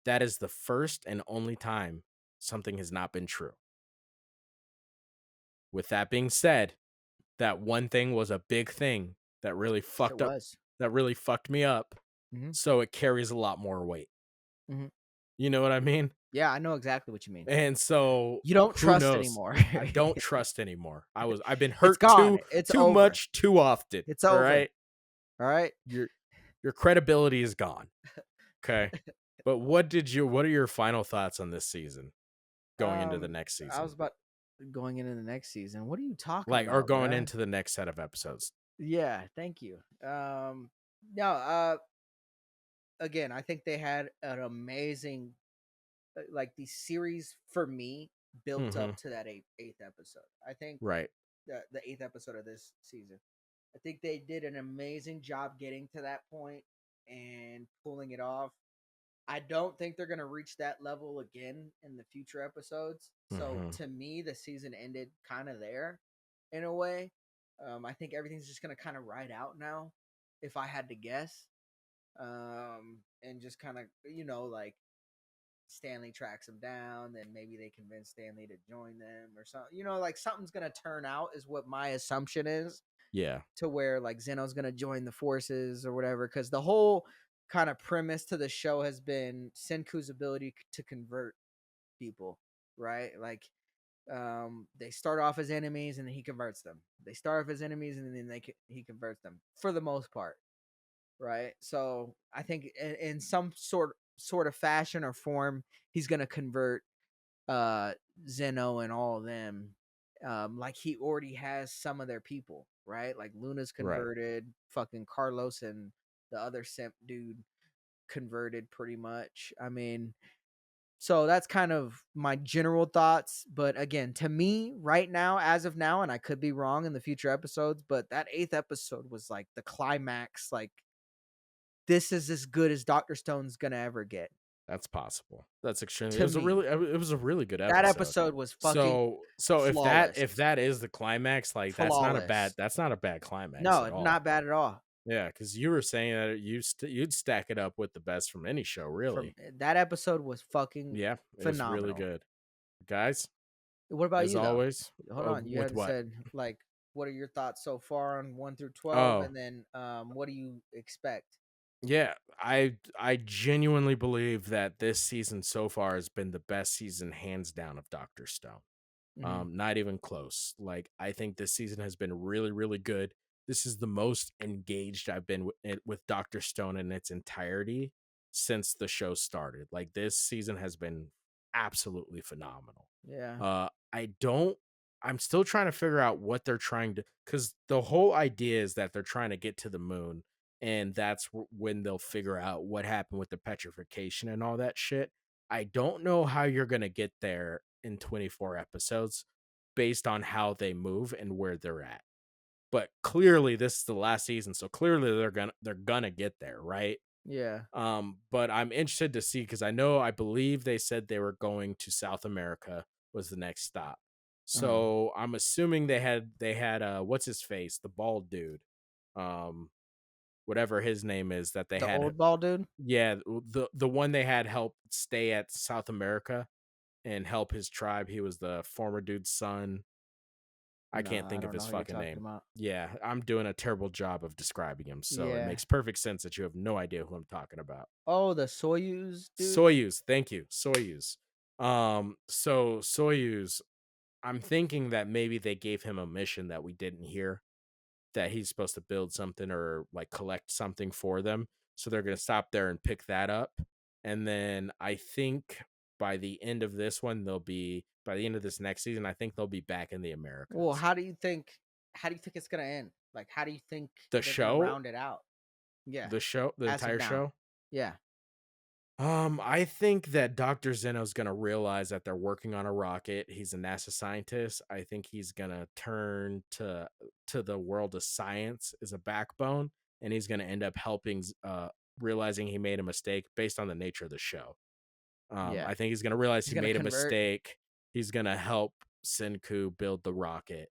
that is the first and only time something has not been true. With that being said, that one thing was a big thing that really Sure was. fucked me up. Mhm, So it carries a lot more weight. mhm. You know what I mean? Yeah, I know exactly what you mean. And so You don't who trust knows? anymore. I don't trust anymore. I've been It's hurt gone. It's too over. much too often. It's All over. right. All right? Your credibility is gone. Okay. But what are your final thoughts on this season going into the Um, next I was season? about going into the next season. What are you talking Like or about, going bruh? into the next set of episodes. Yeah, thank you. No, again, I think they had an amazing like the series for me built Mhm. up to that eighth episode. I think Right. the eighth episode of this season. I think they did an amazing job getting to that point and pulling it off. I don't think they're going to reach that level again in the future episodes. So Mhm. to me, the season ended kind of there in a way. I think everything's just going to kind of ride out now, if I had to guess. And just kind of, like Stanley tracks him down, then maybe they convince Stanley to join them or something. Like something's going to turn out, is what my assumption is, Yeah. to where like Zeno's gonna join the forces or whatever. Because the whole kind of premise to the show has been Senku's ability to convert people, right? Like, they start off as enemies and then he converts them. They start off as enemies and then he converts them for the most part, right? So I think in some sort of fashion or form, he's gonna convert uh Zeno and all of them. Like he already has some of their people, right? Like Luna's Right. converted, fucking Carlos and the other simp dude converted pretty much. I mean, so that's kind of my general thoughts. But again, to me, right now, as of now, and I could be wrong in the future episodes, but that eighth episode was like the climax. Like, this is as good as Dr. Stone's gonna ever get. That's possible. That's extremely To me, it was a really good that episode. episode was fucking So flawless. if that is the climax, like Flawless. that's not a bad climax No, at all. not bad at all. Yeah, because you were saying that you'd stack it up with the best from any show, From really. that episode was fucking Yeah, it was really phenomenal. good. Guys, What about as you though? always, Hold on, you with hadn't what? said like what are your thoughts so far on 1 through 12, Oh, and then what do you expect? yeah, I genuinely believe that this season so far has been the best season hands down of Doctor Stone. Mhm. Not even close. Like I think this season has been really, really good. This is the most engaged I've been with Doctor Stone in its entirety. since the show started. Like this season has been absolutely phenomenal. Yeah. I don't I'm still trying to figure out what they're trying to, cuz the whole idea is that they're trying to get to the moon, and that's when they'll figure out what happened with the petrification and all that shit. I don't know how you're going to get there in 24 episodes based on how they move and where they're at. But clearly this is the last season, so clearly they're gonna get there, right? Yeah. But I'm interested to see because I believe they said they were going to South America was the next stop. Uh-huh. So I'm assuming they had what's his face, the bald dude, um, whatever his name is that they The had. old ball dude? Yeah, the one they had help stay at South America and help his tribe. He was the former dude's son. I can't Nah, I think of don't know his who you're fucking talking name. about. Yeah, I'm doing a terrible job of describing him, so it Yeah. makes perfect sense that you have no idea who I'm talking about. Oh, the Soyuz dude? Soyuz, thank you, Soyuz. So Soyuz, I'm thinking that maybe they gave him a mission that we didn't hear, that he's supposed to build something or like collect something for them. So they're gonna stop there and pick that up, and then I think by the end of this one, by the end of this next season, I think they'll be back in the Well, Americas. how do you think it's gonna end? Like, how do you think The they're gonna show round it out? Yeah, the as of entire now. show. Yeah. I think that Dr. Zeno's gonna realize that they're working on a rocket. He's a NASA scientist. I think he's gonna turn to the world of science as a backbone, and he's gonna end up helping, realizing he made a mistake based on the nature of the show. Yeah. I think he's gonna realize He's he gonna made a convert. mistake. He's gonna help Senku build the rocket,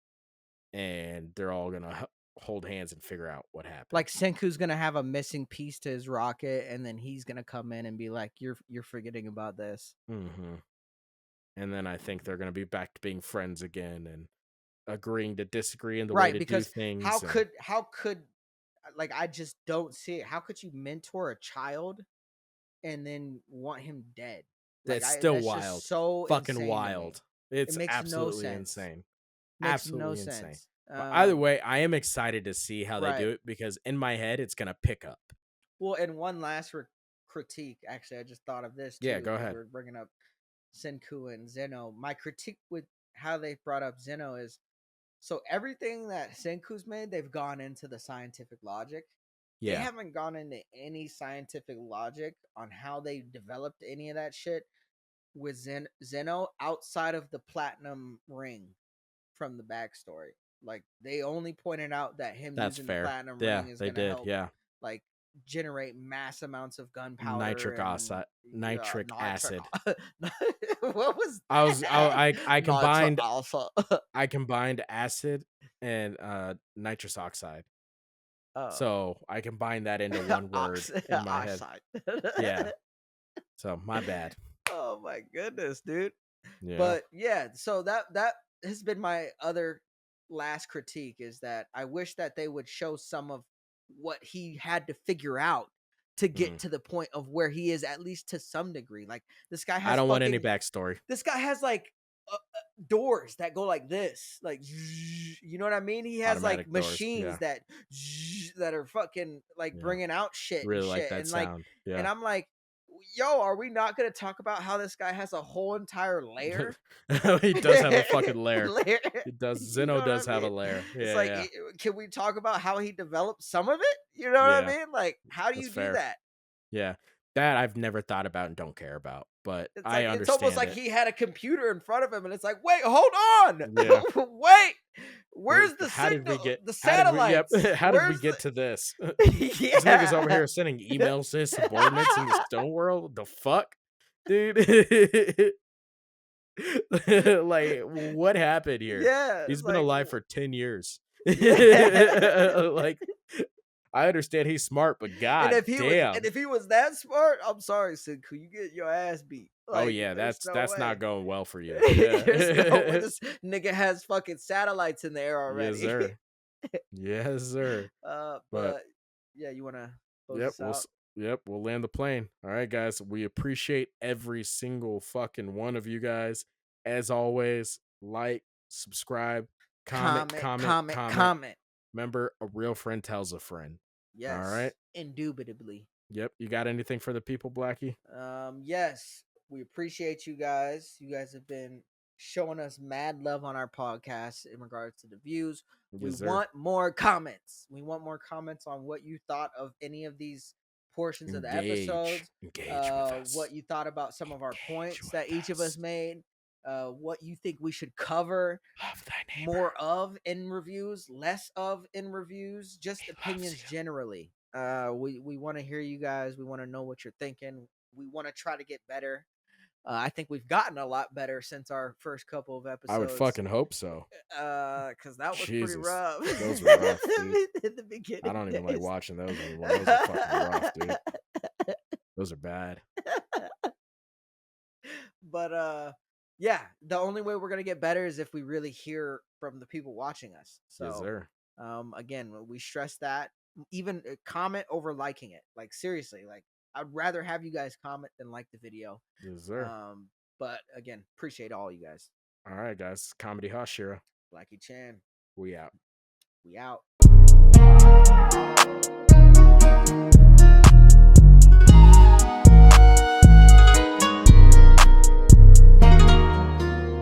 and they're all gonna hold hands and figure out what happened. Like, Senku's gonna have a missing piece to his rocket, and then he's gonna come in and be like, "You're forgetting about this." Hmm. And then I think they're gonna be back to being friends again and agreeing to disagree in the way Right, to do because how things, and could how could like, I just don't see it. How could you mentor a child and then want him dead? Like, that's I still that's just wild. so Fucking insane to me. wild. It It's makes no absolutely sense. insane. Makes no Absolutely insane. sense. But either way, I am excited to see how they Right. do it because in my head it's gonna pick up. Well, and one last critique. Actually, I just thought of this Yeah, too go because ahead. we're bringing up Senku and Zeno. My critique with how they brought up Zeno is so everything that Senku's made, they've gone into the scientific logic. They Yeah, haven't gone into any scientific logic on how they developed any of that shit with Zeno outside of the platinum ring from the backstory. Like, they only pointed out that him that's using the fair. platinum Yeah, ring is they gonna did. help Yeah. like generate mass amounts of gunpowder Nitric and oxide, nitric nitric. acid. What was I was that? I Nitric combined alpha. I combined acid and nitrous oxide. Oh, So I combined that into one word in my head. oxide. Yeah. So my bad. Oh my goodness, dude. Yeah. But yeah, so that has been my other last critique is that I wish that they would show some of what he had to figure out to get Mm. to the point of where he is, at least to some degree. Like, this guy I has don't want any fucking backstory. this guy has like doors that go like this, like you know what I mean? He has like Automatic doors. machines Yeah. that are fucking like Yeah. bringing out shit and Really like shit, that and like, sound. and Yeah. I'm like, yo, are we not going to talk about how this guy has a whole entire lair? He does have a fucking lair. Lair? He does. You Zeno know what does I have a mean? lair. It's Yeah, like, yeah. can we talk about how he developed some of it? You know what I Yeah. mean? Like, how do That's you do fair. that? Yeah. That I've never thought about and don't care about, but It's I like, it's almost understand like it. he had a computer in front of him, and it's like, wait, hold on, Yeah. wait, Like, where's the how did we signal? get The yep, satellites? how did we Where's get to this? the This nigga's over yeah? here sending emails to his subordinates in the stone world. The fuck? Dude. Like, what happened here? Yeah, He's it's been like, alive for 10 years. yeah. Like, I understand he's smart, but god And damn. if he was that smart, I'm sorry, Senku, you get your ass beat. Oh Like, yeah, there's no that's not way. going well for you. There's no way Yeah. this nigga has fucking satellites in the air Yes, already. sir. Yes, sir. But But yeah, you wanna close yep, this out? we'll land the plane. All right, guys. We appreciate every single fucking one of you guys. As always, like, subscribe, comment, Comment, comment, comment, comment. comment. Remember, a real friend tells a friend. All right. Yes, indubitably. Yep. You got anything for the people, Blackie? Yes, we appreciate you guys. You guys have been showing us mad love on our podcast in regards to the views. We Yes, sir. want more comments. We want more comments on what you thought of any of these portions of the episodes. Engage with us. What you thought about some of our Engage points that with each of us us. made. What you think we should cover Love thy neighbor. more of in reviews, less of in reviews, just He opinions loves you. generally. We want to hear you guys. We want to know what you're thinking. We want to try to get better. I think we've gotten a lot better since our first couple of I would episodes. fucking hope so. Because that was pretty Jesus. rough. Those were rough, dude. In the beginning, I don't even like days. watching those anymore. Those are fucking rough, dude. Those are bad. But yeah, the only way we're gonna get better is if we really hear from the people watching us. Yes, So sir. again, we stress that. Even comment over liking it. Like seriously, like I'd rather have you guys comment than like the video. Yes, sir. But again, appreciate all you guys. All right, guys. Comedy Hashira. Blackie Chan, We out. we out.